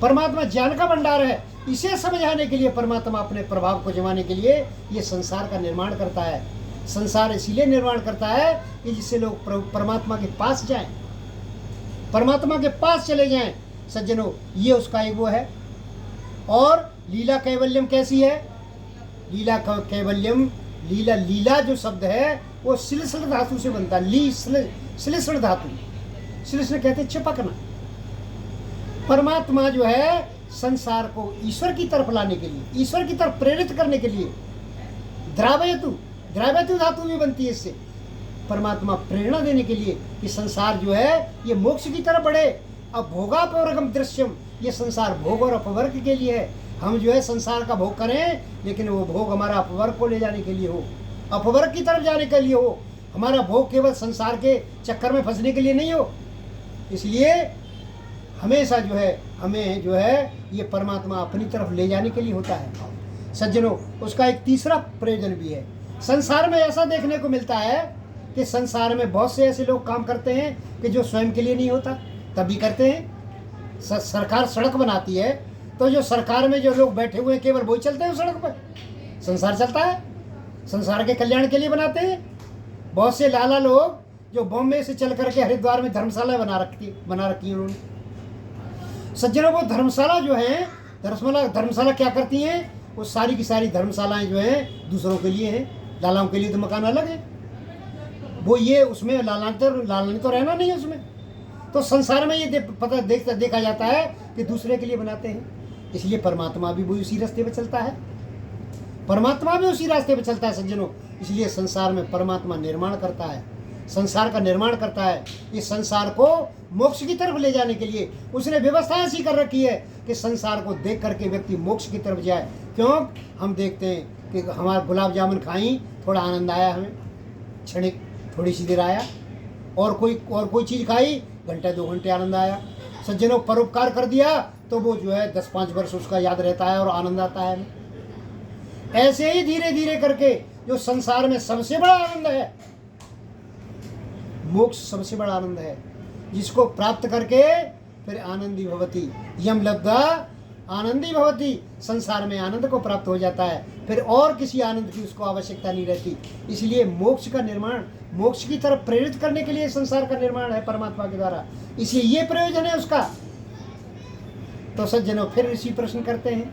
Speaker 1: परमात्मा ज्ञान का भंडार है, इसे समझाने के लिए परमात्मा अपने प्रभाव को जमाने के लिए ये संसार का निर्माण करता है। संसार इसीलिए निर्माण करता है कि जिससे लोग परमात्मा के पास जाएं, परमात्मा के पास चले जाएं। सज्जनों, ये उसका एक वो है। और लीला कैवल्यम कैसी है? लीला कैवल्यम, लीला जो शब्द है वो श्लिष्ण धातु से बनता है। श्लिष्ण धातु, श्लिष्ण कहते हैं चिपकना। परमात्मा जो है संसार को ईश्वर की तरफ लाने के लिए, ईश्वर की तरफ प्रेरित करने के लिए द्रावयतु धातु भी बनती है इससे। परमात्मा प्रेरणा देने के लिए कि संसार जो है ये मोक्ष की तरफ बढ़े। अब भोगापवर्गम दृश्यम, ये संसार भोग और अपवर्ग के लिए है। हम जो है संसार का भोग करें, लेकिन वो भोग हमारा अपवर्ग को ले जाने के लिए हो, अपवर्ग की तरफ जाने के लिए हो। हमारा भोग केवल संसार के चक्कर में फंसने के लिए नहीं हो। इसलिए हमेशा जो है हमें जो है ये परमात्मा अपनी तरफ ले जाने के लिए होता है। सज्जनों, उसका एक तीसरा प्रयोजन भी है। संसार में ऐसा देखने को मिलता है कि संसार में बहुत से ऐसे लोग काम करते हैं कि जो स्वयं के लिए नहीं होता, तभी करते हैं। सरकार सड़क बनाती है तो जो सरकार में जो लोग बैठे हुए हैं केवल वही चलते हैं उस सड़क पर, संसार चलता है। संसार के कल्याण के लिए बनाते हैं। बहुत से लाला लोग जो बॉम्बे से चल करके हरिद्वार में धर्मशाला बना रखी है उन्होंने। सज्जनों, वो धर्मशाला जो है, धर्मशाला क्या करती हैं? वो सारी की सारी धर्मशालाएं जो हैं दूसरों के लिए हैं। लालाओं के लिए तो मकान अलग है, वो ये उसमें लाला ने तो रहना नहीं है उसमें। तो संसार में ये देखा जाता है कि दूसरे के लिए बनाते हैं। इसलिए परमात्मा भी वही उसी रास्ते पे चलता है, परमात्मा भी उसी रास्ते पे चलता है सज्जनों। इसलिए संसार में परमात्मा निर्माण करता है, संसार का निर्माण करता है। इस संसार को मोक्ष की तरफ ले जाने के लिए उसने व्यवस्था ऐसी कर रखी है कि संसार को देख करके व्यक्ति मोक्ष की तरफ जाए। क्यों? हम देखते हैं कि हमारा गुलाब जामुन खाई, थोड़ा आनंद आया, हमें क्षणिक थोड़ी सी देर आया, और कोई चीज़ खाई, घंटे 2 घंटे आनंद आया। सज्जनों, परोपकार कर दिया तो वो जो है 10-5 वर्ष उसका याद रहता है और आनंद आता है। ऐसे ही धीरे धीरे करके जो संसार में सबसे बड़ा आनंद है, मोक्ष सबसे बड़ा आनंद है, जिसको प्राप्त करके फिर आनंदी भवती यम लब्धा आनंदी भवति, संसार में आनंद को प्राप्त हो जाता है, फिर और किसी आनंद की उसको आवश्यकता नहीं रहती। इसलिए मोक्ष का निर्माण, मोक्ष की तरफ प्रेरित करने के लिए संसार का निर्माण है परमात्मा के द्वारा, इसलिए ये प्रयोजन है उसका। तो सज्जनों फिर इसी प्रश्न करते हैं,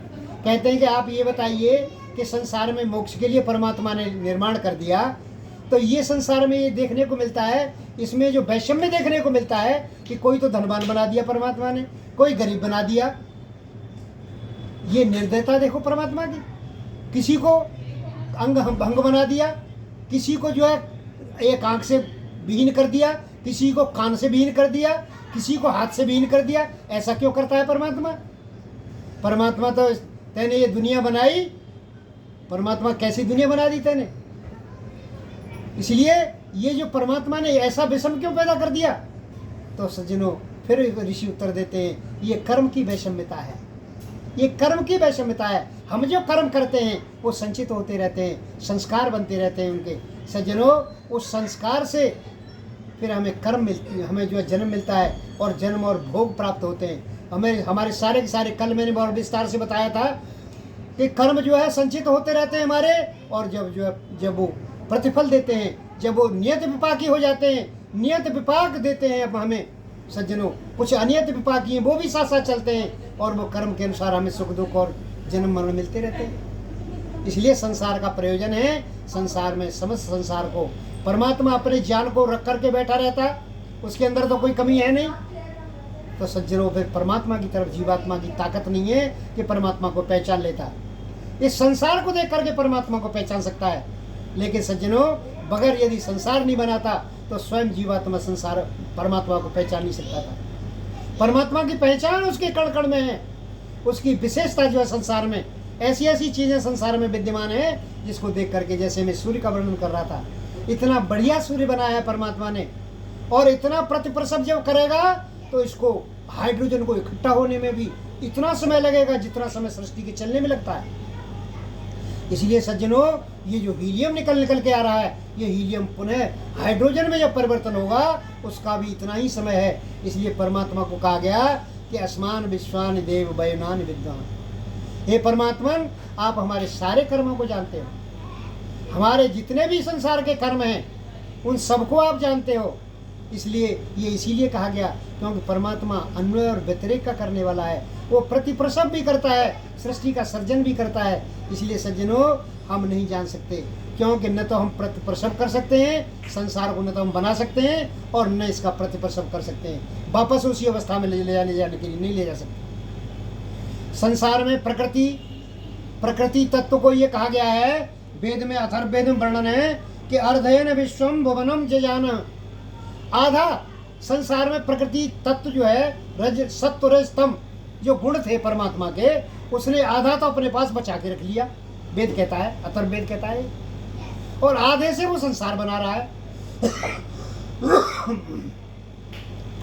Speaker 1: कहते हैं कि आप ये बताइए कि संसार में मोक्ष के लिए परमात्मा ने निर्माण कर दिया, तो ये संसार में ये देखने को मिलता है, इसमें जो वैषम्य देखने को मिलता है कि कोई तो धनवान बना दिया परमात्मा ने, कोई गरीब बना दिया। ये निर्दयता देखो परमात्मा की, किसी को अंग भंग बना दिया, किसी को जो है एक आंख से विहीन कर दिया, किसी को कान से विहीन कर दिया, किसी को हाथ से विहीन कर दिया। ऐसा क्यों करता है परमात्मा? परमात्मा तो तेने ये दुनिया बनाई, परमात्मा कैसी दुनिया बना दी तेने? इसलिए ये जो परमात्मा ने ऐसा विषम क्यों पैदा कर दिया? तो सज्जनों फिर ऋषि उत्तर देते हैं, ये कर्म की वैषम्यता है, ये कर्म की वैषम्यता है। हम जो कर्म करते हैं वो संचित होते रहते हैं, संस्कार बनते रहते हैं उनके। सज्जनों उस संस्कार से फिर हमें कर्म मिलती, हमें जो जन्म मिलता है और जन्म और भोग प्राप्त होते हैं। हमारे सारे के सारे, कल मैंने बहुत विस्तार से बताया था कि कर्म जो है संचित होते रहते हैं हमारे, और जब वो प्रतिफल देते हैं, जब वो नियत विपाकी हो जाते हैं, नियत विपाक देते हैं अब हमें सज्जनों, कुछ अनियत विपाकी हैं वो भी साथ साथ चलते हैं, और वो कर्म के अनुसार हमें सुख दुख और जन्म मरण मिलते रहते हैं। इसलिए संसार का प्रयोजन है, संसार में समस्त संसार को परमात्मा अपने ज्ञान को रख करके बैठा रहता है, उसके अंदर तो कोई कमी है नहीं। तो सज्जनों फिर परमात्मा की तरफ जीवात्मा की ताकत नहीं है कि परमात्मा को पहचान लेता है। इस संसार को देख करके परमात्मा को पहचान सकता है, लेकिन सज्जनों बगैर यदि संसार नहीं बनाता तो स्वयं जीवात्मा संसार परमात्मा को पहचान नहीं सकता था। परमात्मा की पहचान उसके कण कण में है, उसकी विशेषता जो है संसार में, ऐसी ऐसी चीजें संसार में विद्यमान है जिसको देख करके, जैसे मैं सूर्य का वर्णन कर रहा था, इतना बढ़िया सूर्य बनाया है परमात्मा ने, और इतना प्रतिप्रसव जब करेगा तो इसको हाइड्रोजन को इकट्ठा होने में भी इतना समय लगेगा जितना समय सृष्टि के चलने में लगता है। इसलिए सज्जनों ये जो हीलियम निकल के आ रहा है, ये हीलियम पुनः हाइड्रोजन में जब परिवर्तन होगा उसका भी इतना ही समय है। इसलिए परमात्मा को कहा गया कि अस्मान विश्वान देव वयुनान विद्वान। हे परमात्मन, आप हमारे सारे कर्मों को जानते हो, हमारे जितने भी संसार के कर्म हैं उन सबको आप जानते हो। इसलिए ये इसीलिए कहा गया क्योंकि परमात्मा अन्वय और व्यतिरेक का करने वाला है, वो प्रतिप्रसव भी करता है, सृष्टि का सर्जन भी करता है। इसलिए सज्जनों हम नहीं जान सकते, क्योंकि न तो हम प्रतिप्रसव कर सकते हैं संसार को, न तो हम बना सकते हैं और न इसका प्रतिप्रसव कर सकते हैं, वापस उसी अवस्था में ले जाने के लिए नहीं ले जा सकते। संसार में प्रकृति तत्व को ये कहा गया है, वेद में अथर्ववेद में वर्णन है कि अर्धयन विश्वम भुवनम जजान। आधा संसार में प्रकृति तत्व जो है रज सत्व रज तम जो गुण थे परमात्मा के, उसने आधा तो अपने पास बचा के रख लिया, वेद कहता है, अथर्ववेद कहता है, और आधे से वो संसार बना रहा है।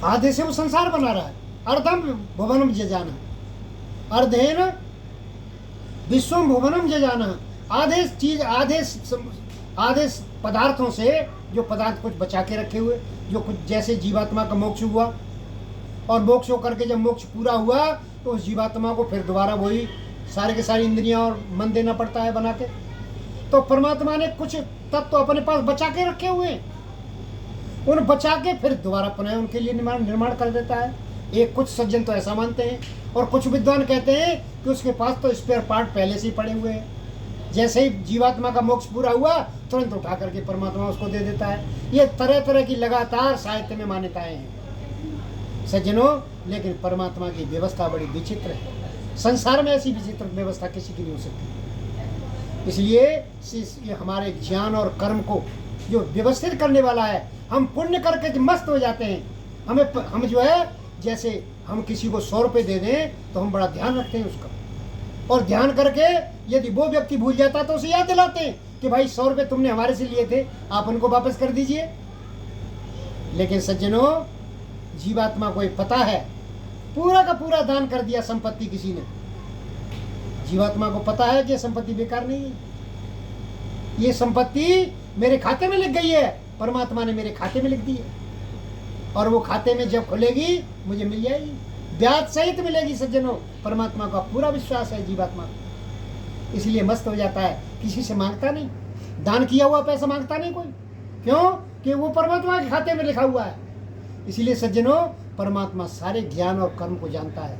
Speaker 1: आधे से वो संसार बना रहा है। अर्धम भुवनम जजाना, अर्धेन विश्वम भुवनम जजाना। आधे पदार्थों से जो पदार्थ कुछ बचा के रखे हुए, जो कुछ जैसे जीवात्मा का मोक्ष हुआ, और मोक्ष होकर के जब मोक्ष पूरा हुआ तो उस जीवात्मा को फिर दोबारा वही सारे के सारी इंद्रियां और मन देना पड़ता है बना के। तो परमात्मा ने कुछ तत्व अपने पास बचा के रखे हुए, उन बचा के फिर दोबारा पुनः उनके लिए निर्माण कर देता है। एक कुछ सज्जन तो ऐसा मानते हैं, और कुछ विद्वान कहते हैं कि उसके पास तो स्पेयर पार्ट पहले से ही पड़े हुए हैं, जैसे ही जीवात्मा का मोक्ष पूरा हुआ तुरंत उठा करके परमात्मा उसको दे देता है। ये तरह तरह की लगातार साहित्य में मान्यताएं हैं सज्जनों, लेकिन परमात्मा की व्यवस्था बड़ी विचित्र है। संसार में ऐसी विचित्र व्यवस्था किसी की नहीं हो सकती। इसलिए ये हमारे ज्ञान और कर्म को जो व्यवस्थित करने वाला है, हम पुण्य करके मस्त हो जाते हैं। हम जो है, जैसे हम किसी को 100 रुपये दे दें तो हम बड़ा ध्यान रखते हैं उसका, और ध्यान करके यदि वो व्यक्ति भूल जाता तो उसे याद दिलाते हैं कि भाई 100 रुपये तुमने हमारे से लिए थे, आप उनको वापस कर दीजिए। लेकिन सज्जनों जीवात्मा को पता है, पूरा का पूरा दान कर दिया संपत्ति किसी ने, जीवात्मा को पता है कि संपत्ति बेकार नहीं है, ये संपत्ति मेरे खाते में लिख गई है, परमात्मा ने मेरे खाते में लिख दी है, और वो खाते में जब खुलेगी मुझे मिल जाएगी। ब्याज सहित मिलेगी सज्जनों। परमात्मा का पूरा विश्वास है जीवात्मा, इसलिए मस्त हो जाता है, किसी से मांगता नहीं, दान किया हुआ पैसा मांगता नहीं कोई। क्यों? कि वो परमात्मा के खाते में लिखा हुआ है। इसलिए सज्जनों, परमात्मा सारे ज्ञान और कर्म को जानता है।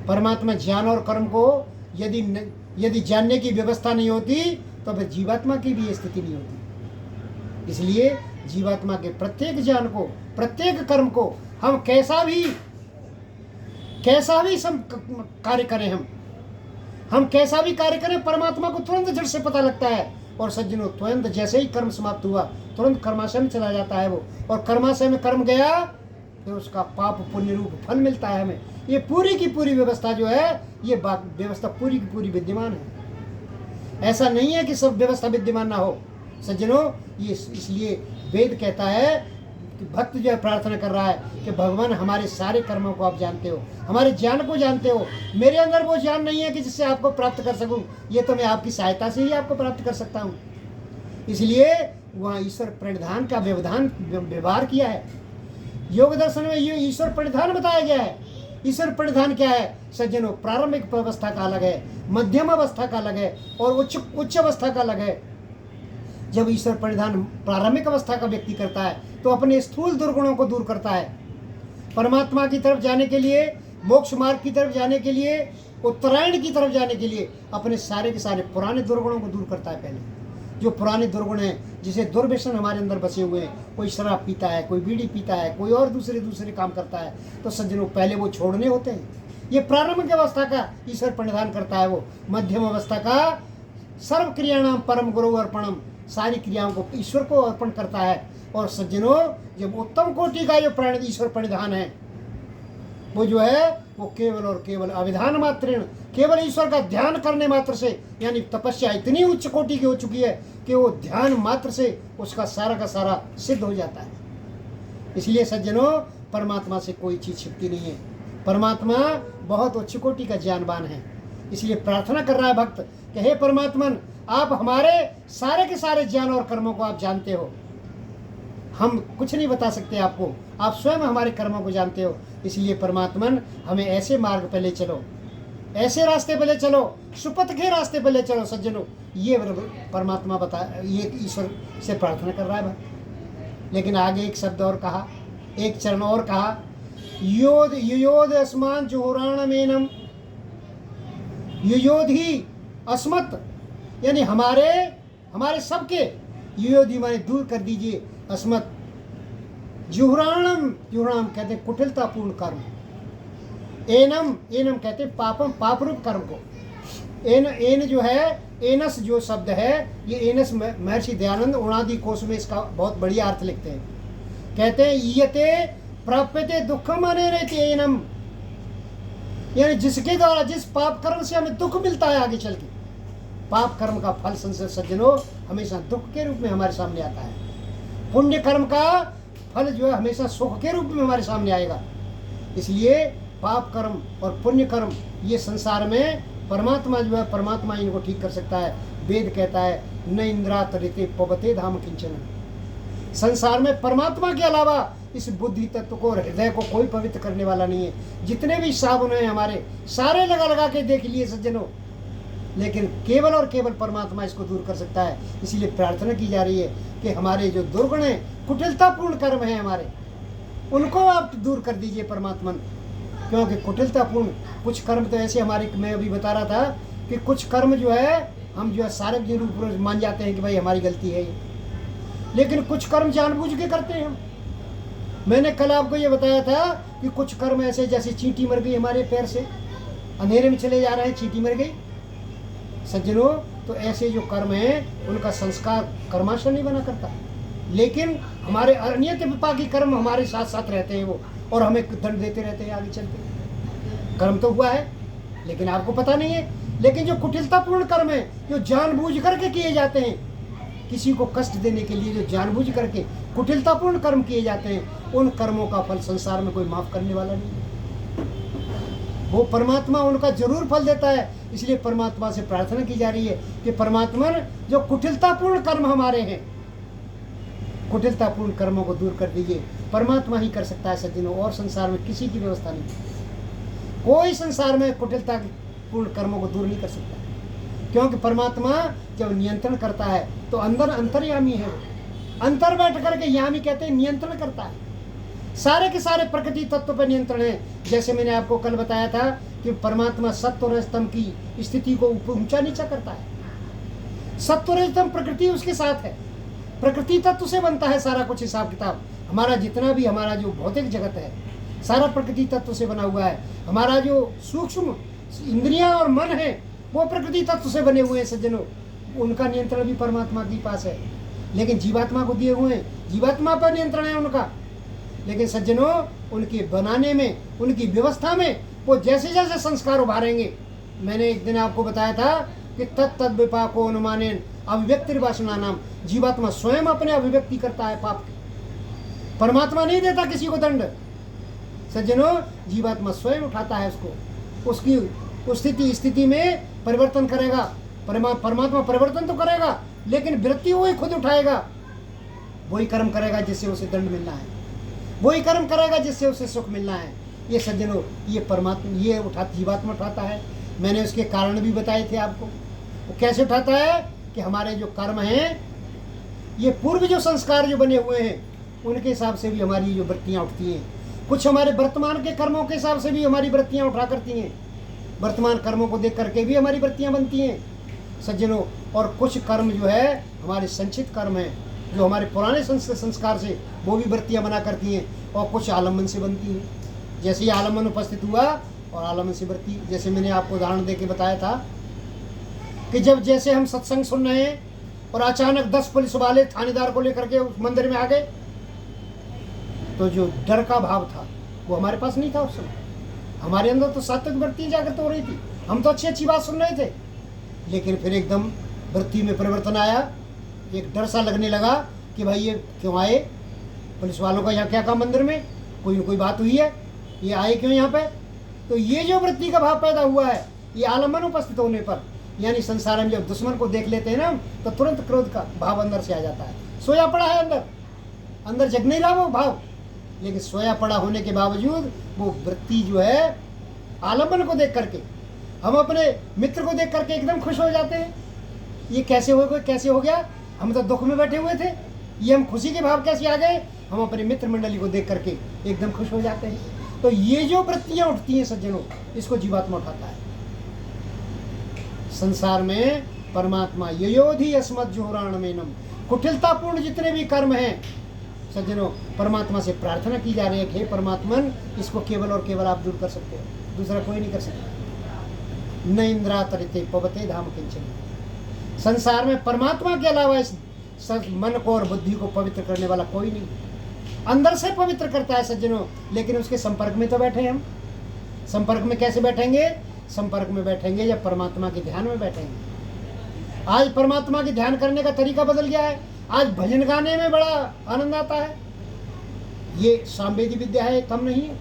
Speaker 1: परमात्मा ज्ञान और कर्म को यदि जानने की व्यवस्था नहीं होती तो फिर जीवात्मा की भी स्थिति नहीं होती। इसलिए जीवात्मा के प्रत्येक ज्ञान को, प्रत्येक कर्म को हम कैसा भी कार्य करें, हम कैसा भी कार्य करें, परमात्मा को तुरंत झट से पता लगता है। और सज्जनों, तुरंत जैसे ही कर्म समाप्त हुआ तुरंत कर्माशय में चला जाता है वो, और कर्माशय में कर्म गया फिर उसका पाप पुण्य रूप फल मिलता है हमें। ये पूरी की पूरी व्यवस्था जो है, ये व्यवस्था पूरी की पूरी विद्यमान है। ऐसा नहीं है कि सब व्यवस्था विद्यमान ना हो सज्जनों। ये इसलिए वेद कहता है कि भक्त जो है प्रार्थना कर रहा है कि भगवान हमारे सारे कर्मों को आप जानते हो, हमारे ज्ञान को जानते हो। मेरे अंदर वो ज्ञान नहीं है कि जिससे आपको प्राप्त कर सकूं, ये तो मैं आपकी सहायता से ही आपको प्राप्त कर सकता हूं। इसलिए वहाँ ईश्वर प्रणिधान का व्यवहार किया है। योग दर्शन में ये ईश्वर प्रणिधान बताया गया है। ईश्वर प्रणिधान क्या है सज्जनों? प्रारंभिक अवस्था का अलग है, मध्यम अवस्था का अलग है, और उच्च अवस्था का अलग है। जब ईश्वर प्रणिधान प्रारंभिक अवस्था का व्यक्ति करता है तो अपने स्थूल दुर्गुणों को दूर करता है। परमात्मा की तरफ जाने के लिए, मोक्ष मार्ग की तरफ जाने के लिए, उत्तरायण की तरफ जाने के लिए अपने सारे के सारे पुराने दुर्गुणों को दूर करता है। पहले जो पुराने दुर्गुण हैं, जिसे दुर्व्यसन हमारे अंदर बसे हुए हैं, कोई शराब पीता है, कोई बीड़ी पीता है, कोई और दूसरे काम करता है, तो सज्जनों पहले वो छोड़ने होते हैं। ये प्रारंभिक अवस्था का ईश्वर प्रणिधान करता है। वो मध्यम अवस्था का सर्व क्रियाणाम परम गुरु अर्पणम, सारी क्रियाओं को ईश्वर को अर्पण करता है। और सज्जनों, जब उत्तम कोटि का जो ईश्वर प्रणिधान है वो जो है वो केवल और केवल अविधान मात्रेण, केवल ईश्वर का ध्यान करने मात्र से, यानी तपस्या इतनी उच्च कोटि की हो चुकी है कि वो ध्यान मात्र से उसका सारा का सारा सिद्ध हो जाता है। इसलिए सज्जनों, परमात्मा से कोई चीज छिपती नहीं है। परमात्मा बहुत उच्च कोटि का ज्ञानवान है। इसलिए प्रार्थना कर रहा है भक्त कि हे परमात्मन, आप हमारे सारे के सारे ज्ञान और कर्मों को आप जानते हो, हम कुछ नहीं बता सकते आपको, आप स्वयं हमारे कर्मों को जानते हो। इसलिए परमात्मन, हमें ऐसे मार्ग पे ले चलो, ऐसे रास्ते पे ले चलो, सुपथ के रास्ते पे ले चलो सज्जनों। ये परमात्मा ये ईश्वर से प्रार्थना कर रहा है भक्त। लेकिन आगे एक शब्द और कहा, एक चरण और कहा, योद अस्मान जुहुराणमेनम, योधि अस्मत्, यानी हमारे सबके, योधि माने दूर कर दीजिए, अस्मत् जुहुराणम, जुहुराणम कहते हैं कुटिलतापूर्ण कर्म, एनम कहते हैं पापम, पाप रूप कर्म को। एन जो है, एनस जो शब्द है, ये एनस महर्षि दयानंद उणादि कोश में इसका बहुत बढ़िया अर्थ लिखते हैं। कहते हैं ईयते प्राप्यते दुखम अनेरेति एनम, यानी जिसके द्वारा, जिस पाप कर्म से हमें दुख मिलता है आगे चल के, पाप कर्म का फल सज्जनों हमेशा दुख के रूप में हमारे सामने आता है। पुण्य कर्म का फल जो है हमेशा सुख के रूप में हमारे सामने आएगा। इसलिए पाप कर्म और पुण्य कर्म, ये संसार में परमात्मा जो है, परमात्मा इनको ठीक कर सकता है। वेद कहता है न इंद्रात ऋते पवते धाम किंचन, संसार में परमात्मा के अलावा इस बुद्धि तत्व को, हृदय को कोई पवित्र करने वाला नहीं है। जितने भी साबुन हैं हमारे, सारे लगा के देख लिए सज्जनों, लेकिन केवल और केवल परमात्मा इसको दूर कर सकता है। इसीलिए प्रार्थना की जा रही है कि हमारे जो दुर्गुण हैं, कुटिलतापूर्ण कर्म हैं हमारे, उनको आप दूर कर दीजिए परमात्मन। क्योंकि कुटिलतापूर्ण कुछ कर्म तो ऐसे हमारे, मैं अभी बता रहा था कि कुछ कर्म जो है हम जो है सार्वजनिक रूप में मान जाते हैं कि भाई हमारी गलती है ये, लेकिन कुछ कर्म जानबूझ के करते हैं हम। मैंने कल आपको ये बताया था कि कुछ कर्म ऐसे, जैसे चींटी मर गई हमारे पैर से, अंधेरे में चले जा रहे हैं, चींटी मर गई सज्जनों, तो ऐसे जो कर्म हैं उनका संस्कार कर्माशय नहीं बना करता, लेकिन हमारे अनियत विपाकी कर्म हमारे साथ साथ रहते हैं वो, और हमें दंड देते रहते हैं आगे चलते। कर्म तो हुआ है लेकिन आपको पता नहीं है। लेकिन जो कुटिलतापूर्ण कर्म है, जो जानबूझ करके किए जाते हैं, किसी को कष्ट देने के लिए जो जानबूझ करके कुटिलतापूर्ण कर्म किए जाते हैं, उन कर्मों का फल संसार में कोई माफ करने वाला नहीं है। वो परमात्मा उनका जरूर फल देता है। इसलिए परमात्मा से प्रार्थना की जा रही है कि परमात्मा जो कुटिलतापूर्ण कर्म हमारे हैं, कुटिलतापूर्ण कर्मों को दूर कर दीजिए। परमात्मा ही कर सकता है सज्जनों, और संसार में किसी की व्यवस्था नहीं। कोई संसार में कुटिलता पूर्ण कर्मों को दूर नहीं कर सकता, क्योंकि परमात्मा जब नियंत्रण करता है तो अंदर अंतर्यामी है। वो अंतर बैठ करके यामी कहते हैं नियंत्रण करता है, सारे के सारे प्रकृति तत्व पर नियंत्रण है। जैसे मैंने आपको कल बताया था कि परमात्मा सत्व और रजतम की स्थिति को ऊंचा नीचा करता है। सत्व रजतम प्रकृति उसके साथ है, प्रकृति तत्व से बनता है सारा कुछ हिसाब किताब। हमारा जितना भी हमारा जो भौतिक जगत है सारा प्रकृति तत्व से बना हुआ है। हमारा जो सूक्ष्म इंद्रियां और मन है वो प्रकृति तत्व से बने हुए हैं सज्जनों, उनका नियंत्रण भी परमात्मा के पास है। लेकिन जीवात्मा को दिए हुए हैं, जीवात्मा पर नियंत्रण है उनका। लेकिन सज्जनों उनके बनाने में, उनकी व्यवस्था में वो जैसे जैसे संस्कार उभारेंगे, मैंने एक दिन आपको बताया था कि तत्त विपाको अनुमानेन अभिव्यक्ति वासना नाम, जीवात्मा स्वयं अपने अभिव्यक्ति करता है पाप की, परमात्मा नहीं देता किसी को दंड। सज्जनों जीवात्मा स्वयं उठाता है उसको, उसकी उस स्थिति में परिवर्तन करेगा। परमात्मा परिवर्तन तो करेगा लेकिन वृत्ति वही खुद उठाएगा। वही कर्म करेगा जिससे उसे दंड मिलना है, वही कर्म करेगा जिससे उसे सुख मिलना है। ये सज्जनों ये परमात्मा ये जीवात्मा उठाता है। मैंने उसके कारण भी बताए थे आपको। वो कैसे उठाता है कि हमारे जो कर्म हैं, ये पूर्व जो संस्कार जो बने हुए हैं उनके हिसाब से भी हमारी जो वृत्तियाँ उठती हैं। कुछ हमारे वर्तमान के कर्मों के हिसाब से भी हमारी वृत्तियाँ उठा करती हैं, वर्तमान कर्मों को देख करके भी हमारी वृत्तियाँ बनती हैं सज्जनों। और कुछ कर्म जो है हमारे संचित कर्म हैं, जो हमारे पुराने संस्कार से वो भी वृत्तियाँ बना करती हैं, और कुछ आलम्बन से बनती हैं। जैसे ही आलम्बन उपस्थित हुआ और आलम्बन से वृत्ति, जैसे मैंने आपको उदाहरण दे के बताया था कि जब जैसे हम सत्संग सुन रहे हैं और अचानक 10 पुलिस वाले थानेदार को लेकर के उस मंदिर में आ गए, तो जो डर का भाव था वो हमारे पास नहीं था उस समय। हमारे अंदर तो सात्विक वृत्ति जागृत हो रही थी, हम तो अच्छी अच्छी बात सुन रहे थे। लेकिन फिर एकदम वृत्ति में परिवर्तन आया, एक डर सा लगने लगा कि भाई ये क्यों आए, पुलिस वालों का यहाँ क्या काम, मंदिर में कोई न कोई बात हुई है, ये आए क्यों यहाँ पे। तो ये जो वृत्ति का भाव पैदा हुआ है ये आलम्बन उपस्थित होने पर, यानी संसार में जब दुश्मन को देख लेते हैं ना तो तुरंत क्रोध का भाव अंदर से आ जाता है। सोया पड़ा है अंदर, अंदर जग नहीं रहा वो भाव, लेकिन सोया पड़ा होने के बावजूद वो वृत्ति जो है आलम्बन को देख करके, हम अपने मित्र को देख करके एकदम खुश हो जाते हैं। ये कैसे हो गया, हम तो दुख में बैठे हुए थे, ये हम खुशी के भाव कैसे आ गए, हम अपने मित्र मंडली को देख करके एकदम खुश हो जाते हैं। तो ये जो वृत्तियां उठती हैं सज्जनों, इसको जीवात्मा उठाता है। संसार में परमात्मा ययोधि अस्मत् जोहराण मेनम, कुटिलतापूर्ण जितने भी कर्म हैं सज्जनों, परमात्मा से प्रार्थना की जा रही है कि हे परमात्मन इसको केवल और केवल आप दूर कर सकते हो, दूसरा कोई नहीं कर सकता। न इंद्रा तरिते पवते धाम किंचन, संसार में परमात्मा के अलावा इस मन को और बुद्धि को पवित्र करने वाला कोई नहीं। अंदर से पवित्र करता है सज्जनों, लेकिन उसके संपर्क में तो बैठे हम। संपर्क में कैसे बैठेंगे, संपर्क में बैठेंगे जब परमात्मा के ध्यान में बैठेंगे। आज परमात्मा के ध्यान करने का तरीका बदल गया है, आज भजन गाने में बड़ा आनंद आता है। ये सामवेदी विद्या है, कम नहीं है।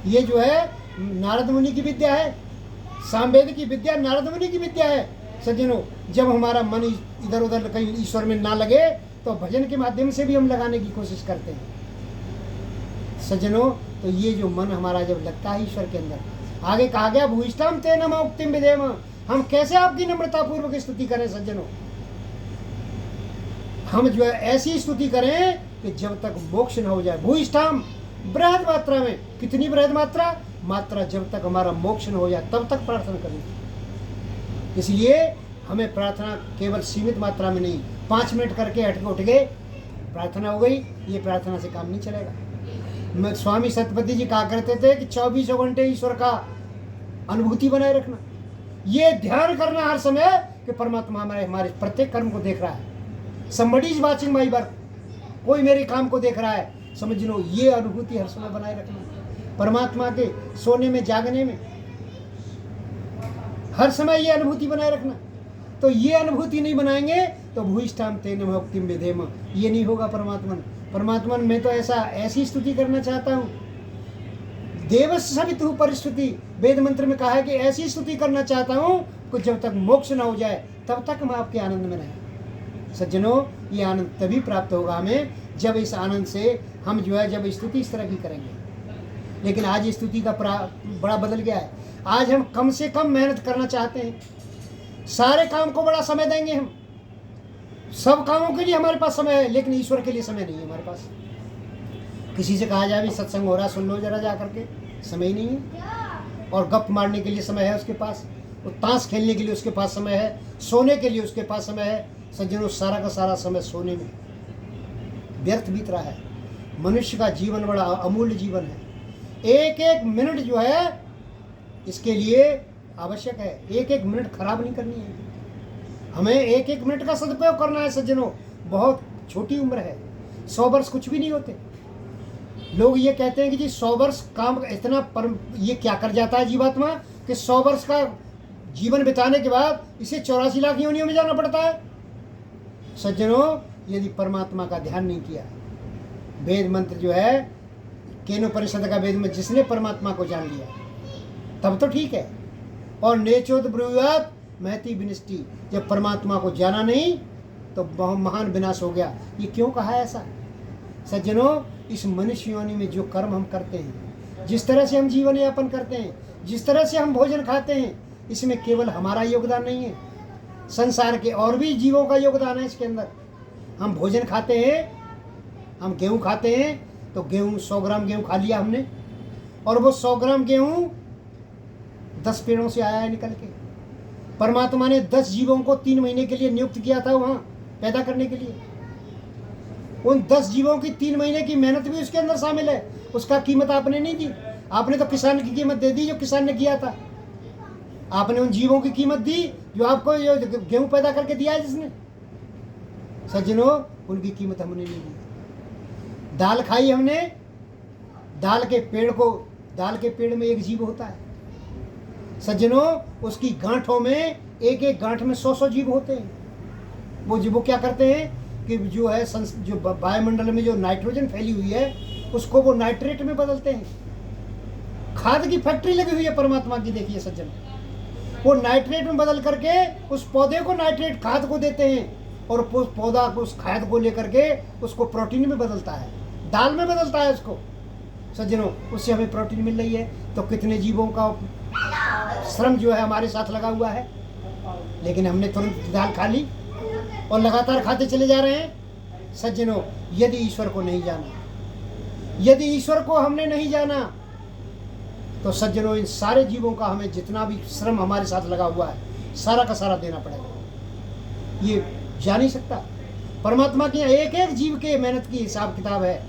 Speaker 1: ये जो है नारद मुनि की विद्या है, सामवेद की विद्या नारद मुनि की विद्या है सज्जनों। जब हमारा मन इधर उधर कहीं ईश्वर में ना लगे तो भजन के माध्यम से भी हम लगाने की कोशिश करते हैं सज्जनों। तो ये जो मन हमारा जब लगता है ईश्वर के अंदर, आगे कहा गया भूयिष्ठाम ते नमः उक्तिम विधेम, हम कैसे आपकी नम्रता पूर्वक स्तुति करें सज्जनों। हम जो है ऐसी स्तुति करें कि जब तक मोक्ष न हो जाए। भूयिष्ठाम बृहद मात्रा में, कितनी बृहद मात्रा जब तक हमारा मोक्ष न हो जाए तब तक प्रार्थना करें। इसलिए हमें प्रार्थना केवल सीमित मात्रा में नहीं, 5 मिनट करके हट के उठ गए प्रार्थना हो गई, ये प्रार्थना से काम नहीं चलेगा। मैं स्वामी सत्यपति जी कहा करते थे कि 24 घंटे ईश्वर का अनुभूति बनाए रखना, ये ध्यान करना हर समय कि परमात्मा हमारे प्रत्येक कर्म को देख रहा है। somebody is watching my work, कोई मेरे काम को देख रहा है, समझ लो। ये अनुभूति हर समय बनाए रखना, परमात्मा के सोने में जागने में हर समय ये अनुभूति बनाए रखना। तो ये अनुभूति नहीं बनाएंगे तो भूयिष्ठाम ते नमः उक्तिम विधेम, ये नहीं होगा। परमात्मन मैं तो ऐसी स्तुति करना चाहता हूँ। देवस्य सवितुः परिस्तुति, वेद मंत्र में कहा है कि ऐसी स्तुति करना चाहता हूँ कि जब तक मोक्ष न हो जाए तब तक हम आपके आनंद में रहें। सज्जनों ये आनंद तभी प्राप्त होगा हमें जब इस आनंद से हम जो है जब स्तुति इस तरह की करेंगे। लेकिन आज स्थिति का बड़ा बदल गया है। आज हम कम से कम मेहनत करना चाहते हैं, सारे काम को बड़ा समय देंगे हम, सब कामों के लिए हमारे पास समय है, लेकिन ईश्वर के लिए समय नहीं है हमारे पास। किसी से कहा जाए भी सत्संग हो रहा, सुन लो जरा जा करके, समय ही नहीं है। और गप मारने के लिए समय है उसके पास, और ताश खेलने के लिए उसके पास समय है, सोने के लिए उसके पास समय है। सज्जनों, सारा का सारा समय सोने में व्यर्थ बीत रहा है। मनुष्य का जीवन बड़ा अमूल्य जीवन है। एक एक मिनट जो है इसके लिए आवश्यक है। एक एक मिनट खराब नहीं करनी है हमें, एक एक मिनट का सदुपयोग करना है। सज्जनों, बहुत छोटी उम्र है, 100 वर्ष कुछ भी नहीं होते। लोग ये कहते हैं कि जी 100 वर्ष काम इतना ये क्या कर जाता है जीवात्मा कि 100 वर्ष का जीवन बिताने के बाद इसे 84 लाख योनियों में जाना पड़ता है। सज्जनों, यदि परमात्मा का ध्यान नहीं किया, वेद मंत्र जो है केनोपनिषद का वेद में जिसने परमात्मा को जान लिया तब तो ठीक है। और नेचोद ब्रुवात महती विनिष्टि, जब परमात्मा को जाना नहीं तो बहुत महान विनाश हो गया। ये क्यों कहा है ऐसा? सज्जनों, इस मनुष्य योनि में जो कर्म हम करते हैं, जिस तरह से हम जीवन यापन करते हैं, जिस तरह से हम भोजन खाते हैं, इसमें केवल हमारा योगदान नहीं है, संसार के और भी जीवों का योगदान है इसके अंदर। हम भोजन खाते हैं, हम गेहूँ खाते हैं, तो गेहूँ 100 ग्राम गेहूँ खा लिया हमने, और वो 100 ग्राम गेहूँ 10 पेड़ों से आया है निकल के। परमात्मा ने 10 जीवों को 3 महीने के लिए नियुक्त किया था वहाँ पैदा करने के लिए। उन 10 जीवों की 3 महीने की मेहनत भी उसके अंदर शामिल है। उसका कीमत आपने नहीं दी, आपने तो किसान की कीमत दे दी जो किसान ने किया था। आपने उन जीवों की कीमत दी जो आपको गेहूं पैदा करके दिया है जिसने। सज्जनों, उनकी कीमत हमने नहीं दी। दाल खाई हमने, दाल के पेड़ में एक जीव होता है सज्जनों, उसकी गांठों में एक एक गांठ में 100 जीव होते हैं। वो क्या करते हैं कि जो है जो वायुमंडल में जो नाइट्रोजन फैली हुई है उसको वो नाइट्रेट में बदलते हैं। खाद की फैक्ट्री लगी हुई है परमात्मा की, देखिए सज्जन, वो नाइट्रेट में बदल करके उस पौधे को नाइट्रेट खाद को देते हैं, और पौधा उस खाद को लेकर के उसको प्रोटीन में बदलता है, दाल में बदलता है उसको। सज्जनों, उससे हमें प्रोटीन मिल रही है। तो कितने जीवों का श्रम जो है हमारे साथ लगा हुआ है, लेकिन हमने तुरंत दाल खा ली और लगातार खाते चले जा रहे हैं। सज्जनों, यदि ईश्वर को नहीं जाना, यदि ईश्वर को हमने नहीं जाना, तो सज्जनों, इन सारे जीवों का हमें जितना भी श्रम हमारे साथ लगा हुआ है सारा का सारा देना पड़ेगा। ये जा नहीं सकता। परमात्मा के यहाँ एक एक जीव के मेहनत की हिसाब किताब है।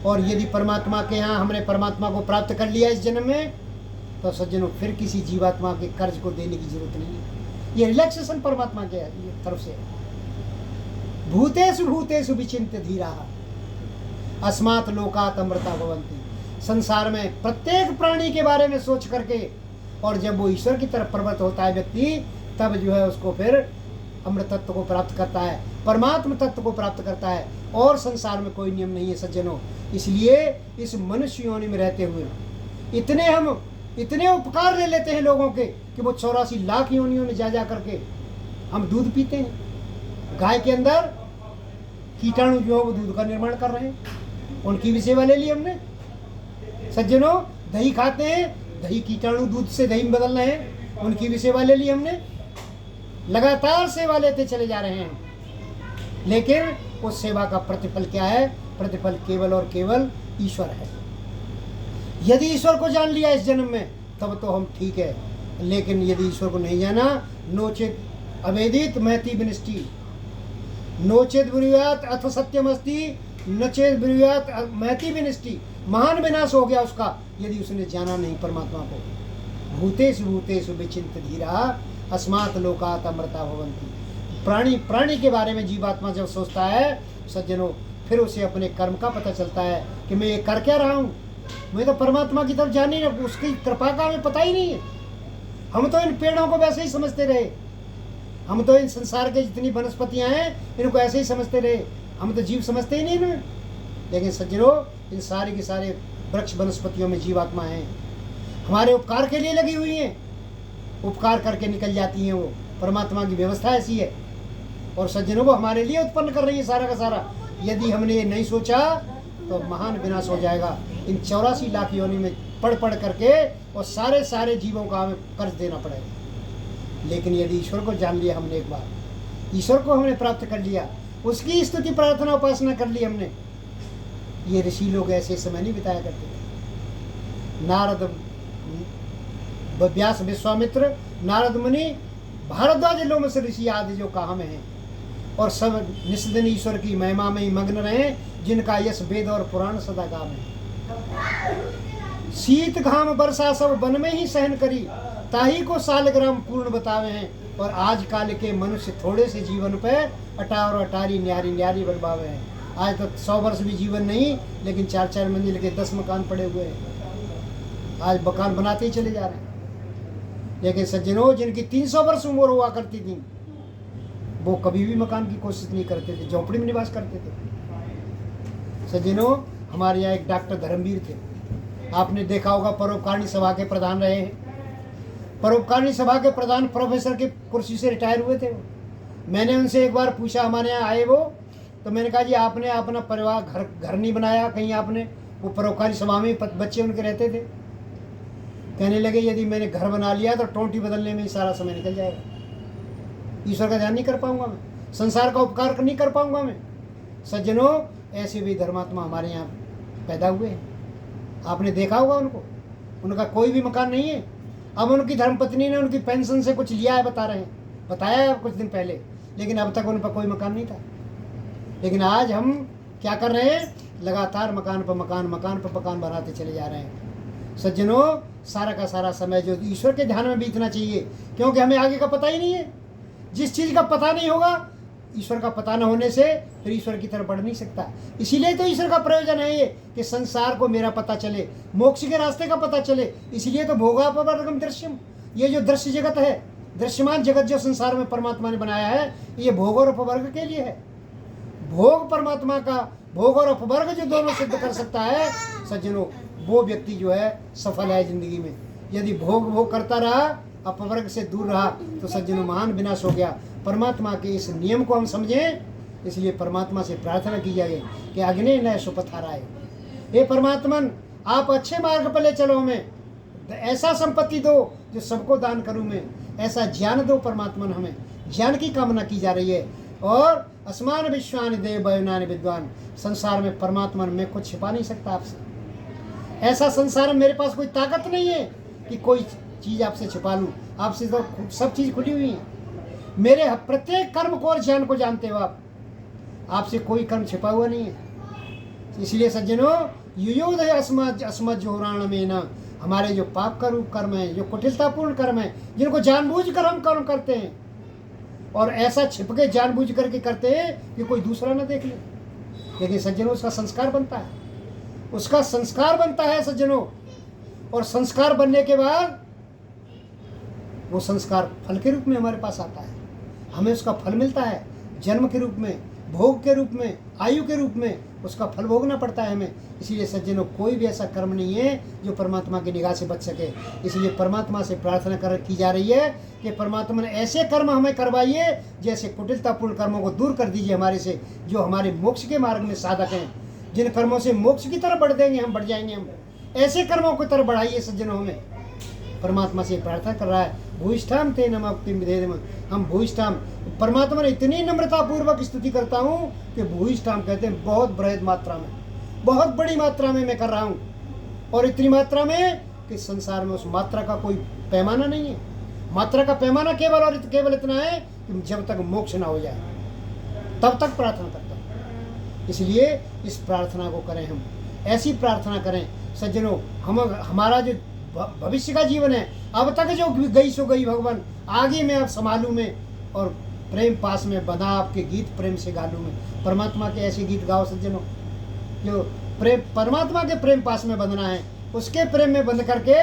Speaker 1: और यदि परमात्मा के यहाँ हमने परमात्मा को प्राप्त कर लिया इस जन्म में, तो सज्जनों फिर किसी जीवात्मा के कर्ज को देने की जरूरत नहीं है। ये रिलैक्सेशन परमात्मा के तरफ से। भूतेषु भूतेषु विचिन्त्य धीराः अस्मात् लोकात् अमृता भवन्ति। संसार में प्रत्येक प्राणी के बारे में सोच करके, और जब वो ईश्वर की तरफ प्रवृत्त होता है व्यक्ति, तब जो है उसको फिर अमृत तत्व को प्राप्त करता है, परमात्म तत्व को प्राप्त करता है। और संसार में कोई नियम नहीं है सज्जनों। इसलिए इस मनुष्य योनि में रहते हुए इतने उपकार ले लेते हैं लोगों के कि वो 84 लाख योनियों में जा करके हम दूध पीते हैं। गाय के अंदर कीटाणु जो है वो दूध का निर्माण कर रहे हैं, उनकी भी सेवा ले ली हमने। सज्जनों, दही खाते हैं, दही कीटाणु दूध से दही में बदल रहे हैं, उनकी भी सेवा ले ली हमने। लगातार सेवा लेते चले जा रहे हैं, लेकिन उस सेवा का प्रतिफल क्या है? प्रतिफल केवल और केवल ईश्वर है। यदि ईश्वर को जान लिया इस जन्म में तब तो हम ठीक है, लेकिन यदि ईश्वर को नहीं जाना, नोचेत अवेदित महती विनिष्टि, नोचेत ब्रुयात अथ सत्यमस्ति, नचेत ब्रुयात महती विनिष्टि। महान विनाश हो गया उसका यदि उसने जाना नहीं परमात्मा को। भूतेषु भूतेषु विचिन्त्य धीराः अस्मात् लोकात् अमृता भवन्ति। प्राणी के बारे में जीवात्मा जब सोचता है सज्जनों, फिर उसे अपने कर्म का पता चलता है कि मैं ये कर क्या रहा हूँ। मैं तो परमात्मा की तरफ जान ही नहीं, उसकी कृपा का हमें पता ही नहीं है। हम तो इन पेड़ों को वैसे ही समझते रहे, हम तो इन संसार के जितनी वनस्पतियाँ हैं इनको ऐसे ही समझते रहे, हम तो जीव समझते ही नहीं इन्हें। लेकिन सज्जनों, इन सारे के सारे वृक्ष वनस्पतियों में जीवात्मा हैं, हमारे उपकार के लिए लगी हुई हैं, उपकार करके निकल जाती हैं। वो परमात्मा की व्यवस्था ऐसी है। और सज्जनों, वो हमारे लिए उत्पन्न कर रही है सारा का सारा। यदि हमने ये नहीं सोचा तो महान विनाश हो जाएगा। इन 84 लाख योनि में पढ़ पढ़ करके और सारे सारे जीवों का हमें कर्ज देना पड़ेगा। लेकिन यदि ईश्वर को जान लिया हमने, एक बार ईश्वर को हमने प्राप्त कर लिया, उसकी स्तुति प्रार्थना उपासना कर ली हमने। ये ऋषि लोग ऐसे समय नहीं बिताया करते थे। नारद, व्यास, विश्वामित्र, नारद मुनि, भारद्वाज लोमस ऋषि आदि जो कहा में हैं, और सब निस्दिन ईश्वर की महिमा में ही मग्न रहे, जिनका यश वेद और पुराण सदा गाम है। शीत घाम वर्षा सब वन में ही सहन करी, ताही को सालग्राम पूर्ण बतावे हैं। और आज काल के मनुष्य थोड़े से जीवन पे अटार और अटारी न्यारी न्यारी बनवावे हैं। आज तो 100 वर्ष भी जीवन नहीं, लेकिन 4-4 मंजिल के 10 मकान पड़े हुए हैं। आज मकान बनाते ही चले जा रहे हैं। लेकिन सज्जनों, जिनकी 300 वर्ष उम्र हुआ करती थी, वो कभी भी मकान की कोशिश नहीं करते थे, झोंपड़ी में निवास करते थे। सज्जनों, हमारे यहाँ एक डॉक्टर धर्मवीर थे, आपने देखा होगा, परोपकारिणी सभा के प्रधान रहे हैं। परोपकारिणी सभा के प्रधान प्रोफेसर की कुर्सी से रिटायर हुए थे। मैंने उनसे एक बार पूछा, हमारे यहाँ आए वो, तो मैंने कहा जी आपने अपना परिवार घर नहीं बनाया कहीं आपने? वो परोपकारिणी सभा में बच्चे उनके रहते थे। कहने लगे यदि मैंने घर बना लिया तो टोंटी बदलने में ही सारा समय निकल जाएगा, ईश्वर का ध्यान नहीं कर पाऊंगा मैं, संसार का उपकार नहीं कर पाऊंगा मैं। सज्जनों, ऐसे भी धर्मात्मा हमारे यहाँ पैदा हुए हैं, आपने देखा होगा उनको, उनका कोई भी मकान नहीं है। अब उनकी धर्मपत्नी ने उनकी पेंशन से कुछ लिया है, बताया है कुछ दिन पहले, लेकिन अब तक उन पर कोई मकान नहीं था। लेकिन आज हम क्या कर रहे हैं? लगातार मकान पर मकान, मकान पर मकान बनाते चले जा रहे हैं। सज्जनों, सारा का सारा समय जो ईश्वर के ध्यान में बीतना चाहिए, क्योंकि हमें आगे का पता ही नहीं है। जिस चीज़ का पता नहीं होगा, ईश्वर का पता न होने से फिर ईश्वर की तरफ बढ़ नहीं सकता। इसीलिए तो ईश्वर का प्रयोजन है ये कि संसार को मेरा पता चले, मोक्ष के रास्ते का पता चले। इसीलिए तो भोगापवर्गम दृश्यम, ये जो दृश्य जगत है, दृश्यमान जगत जो संसार में परमात्मा ने बनाया है, ये भोग और अपवर्ग के लिए है। भोग परमात्मा का, भोग और अपवर्ग जो दोनों सिद्ध कर सकता है सज्जनों, वो व्यक्ति जो है सफल है जिंदगी में। यदि भोग करता रहा, अपवर्ग से दूर रहा, तो सज्जनों महान विनाश हो गया। परमात्मा के इस नियम को हम समझें, इसलिए परमात्मा से प्रार्थना की जाए कि अग्नि न सुपथाराय, हे परमात्मन आप अच्छे मार्ग पर ले चलो, हमें ऐसा संपत्ति दो जो सबको दान करूं मैं, ऐसा ज्ञान दो परमात्मन, हमें ज्ञान की कामना की जा रही है। और असमान विश्वान देव वयुनानि विद्वान, संसार में परमात्मा मैं कुछ छिपा नहीं सकता आपसे। ऐसा संसार में मेरे पास कोई ताकत नहीं है कि कोई चीज़ आपसे छिपा लूँ, आपसे तो सब चीज़ खुली हुई है। मेरे प्रत्येक कर्म को और ज्ञान को जानते हो आप, आपसे कोई कर्म छिपा हुआ नहीं है। इसलिए सज्जनों, युयोध अस्मद जोराण में ना, हमारे जो पाप का रूप कर्म है, जो कुटिलतापूर्ण कर्म है, जिनको जानबूझ कर हम कर्म करते हैं, और ऐसा छिप के जानबूझ करके करते हैं कि कोई दूसरा ना देख ले, लेकिन सज्जनों उसका संस्कार बनता है, उसका संस्कार बनता है सज्जनों। और संस्कार बनने के बाद वो संस्कार फल के रूप में हमारे पास आता है, हमें उसका फल मिलता है, जन्म के रूप में, भोग के रूप में, आयु के रूप में उसका फल भोगना पड़ता है हमें। इसलिए सज्जनों, कोई भी ऐसा कर्म नहीं है जो परमात्मा की निगाह से बच सके। इसलिए परमात्मा से प्रार्थना की जा रही है कि परमात्मा ने ऐसे कर्म हमें करवाइए, जैसे कुटिलतापूर्ण कर्मों को दूर कर दीजिए हमारे से, जो हमारे मोक्ष के मार्ग में साधक हैं, जिन कर्मों से मोक्ष की तरफ बढ़ देंगे, हम बढ़ जाएंगे, हम ऐसे कर्मों की तरफ बढ़ाइए सज्जनों। हमें परमात्मा से प्रार्थना कर रहा है, भूष्ठाम ते नमः भक्तिम विधेयम, हम भूष्ठाम, परमात्मा ने इतनी नम्रता पूर्वक स्तुति करता हूँ कि भूष्ठाम कहते हैं बहुत बृहद मात्रा में, बहुत बड़ी मात्रा में मैं कर रहा हूँ, और इतनी मात्रा में कि संसार में उस मात्रा का कोई पैमाना नहीं है। मात्रा का पैमाना केवल इतना है कि जब तक मोक्ष ना हो जाए तब तक प्रार्थना करता हूँ। इसलिए इस प्रार्थना को करें, हम ऐसी प्रार्थना करें सज्जनों। हमारा जो भविष्य का जीवन है, अब तक जो गई सो गई भगवान, आगे मैं अब संभालूं मैं, और प्रेम पास में बंधा आपके गीत प्रेम से गालूं मैं। परमात्मा के ऐसे गीत गाओ सज्जनों, जो प्रेम, परमात्मा के प्रेम पास में बंधना है, उसके प्रेम में बंध करके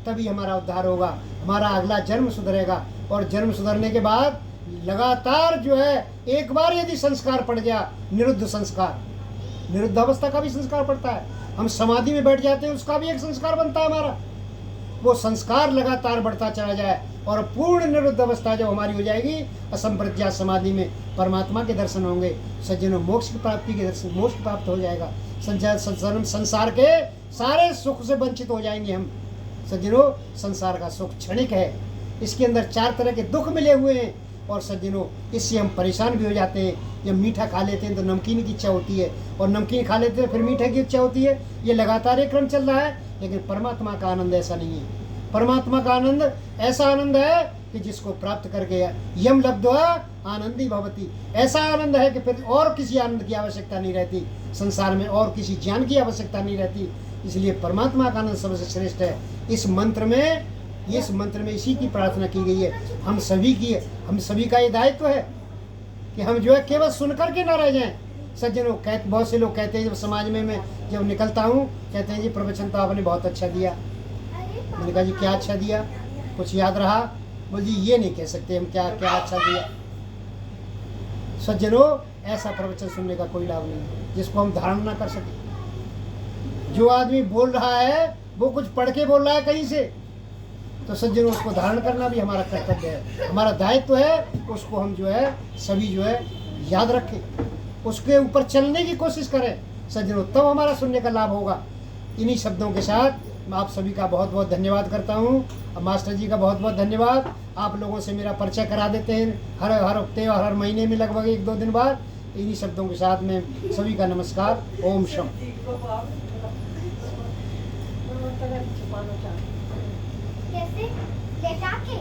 Speaker 1: तभी हमारा उद्धार होगा, हमारा अगला जन्म सुधरेगा। और जन्म सुधरने के बाद लगातार जो है, एक बार यदि संस्कार पड़ गया, निरुद्ध संस्कार, निरुद्ध अवस्था का भी संस्कार पड़ता है, हम समाधि में बैठ जाते हैं, उसका भी एक संस्कार बनता है हमारा। वो संस्कार लगातार बढ़ता चला जाए, और पूर्ण निरुद्ध अवस्था जब हमारी हो जाएगी, असंप्रज्ञात समाधि में परमात्मा के दर्शन होंगे सज्जनों, मोक्ष की प्राप्ति के दर्शन, मोक्ष प्राप्त हो जाएगा। संसार के सारे सुख से वंचित हो जाएंगे हम। सज्जनों, संसार का सुख क्षणिक है, इसके अंदर 4 तरह के दुख मिले हुए हैं, और सज्जनों इससे हम परेशान भी हो जाते हैं। जब मीठा खा लेते हैं तो नमकीन की इच्छा होती है, और नमकीन खा लेते हैं फिर मीठे की इच्छा होती है। ये लगातार एक क्रम चल रहा है, लेकिन परमात्मा का आनंद ऐसा नहीं है। परमात्मा का आनंद ऐसा आनंद है कि जिसको प्राप्त करके यम लब्ध्वा आनंदी भवती, ऐसा आनंद है कि फिर और किसी आनंद की आवश्यकता नहीं रहती, संसार में और किसी ज्ञान की आवश्यकता नहीं रहती। इसलिए परमात्मा का आनंद सबसे श्रेष्ठ है। इस मंत्र में इसी की प्रार्थना की गई है। हम सभी का ये दायित्व है कि हम जो है केवल सुनकर के ना रह जाएं। सज्जनों, बहुत से लोग कहते हैं, जब समाज में मैं जब निकलता हूँ, कहते हैं जी प्रवचन तो आपने बहुत अच्छा दिया। मैंने कहा जी क्या अच्छा दिया, कुछ याद रहा? बोल जी ये नहीं कह सकते हम क्या अच्छा दिया। सज्जनों, ऐसा प्रवचन सुनने का कोई लाभ नहीं है जिसको हम धारण ना कर सके। जो आदमी बोल रहा है वो कुछ पढ़ के बोल रहा है कहीं से, तो सज्जनों उसको धारण करना भी हमारा कर्तव्य है, हमारा दायित्व है। उसको हम जो है सभी जो है याद रखें, उसके ऊपर चलने की कोशिश करें सज्जनों, तब हमारा सुनने का लाभ होगा। इन्हीं शब्दों के साथ मैं आप सभी का बहुत बहुत धन्यवाद करता हूँ। मास्टर जी का बहुत बहुत धन्यवाद। आप लोगों से मेरा परिचय करा देते हैं हर हफ्ते और हर महीने में लगभग 1-2 दिन बाद। इन्हीं शब्दों के साथ मैं सभी का नमस्कार। ओम शम।
Speaker 2: कैसे लेटा के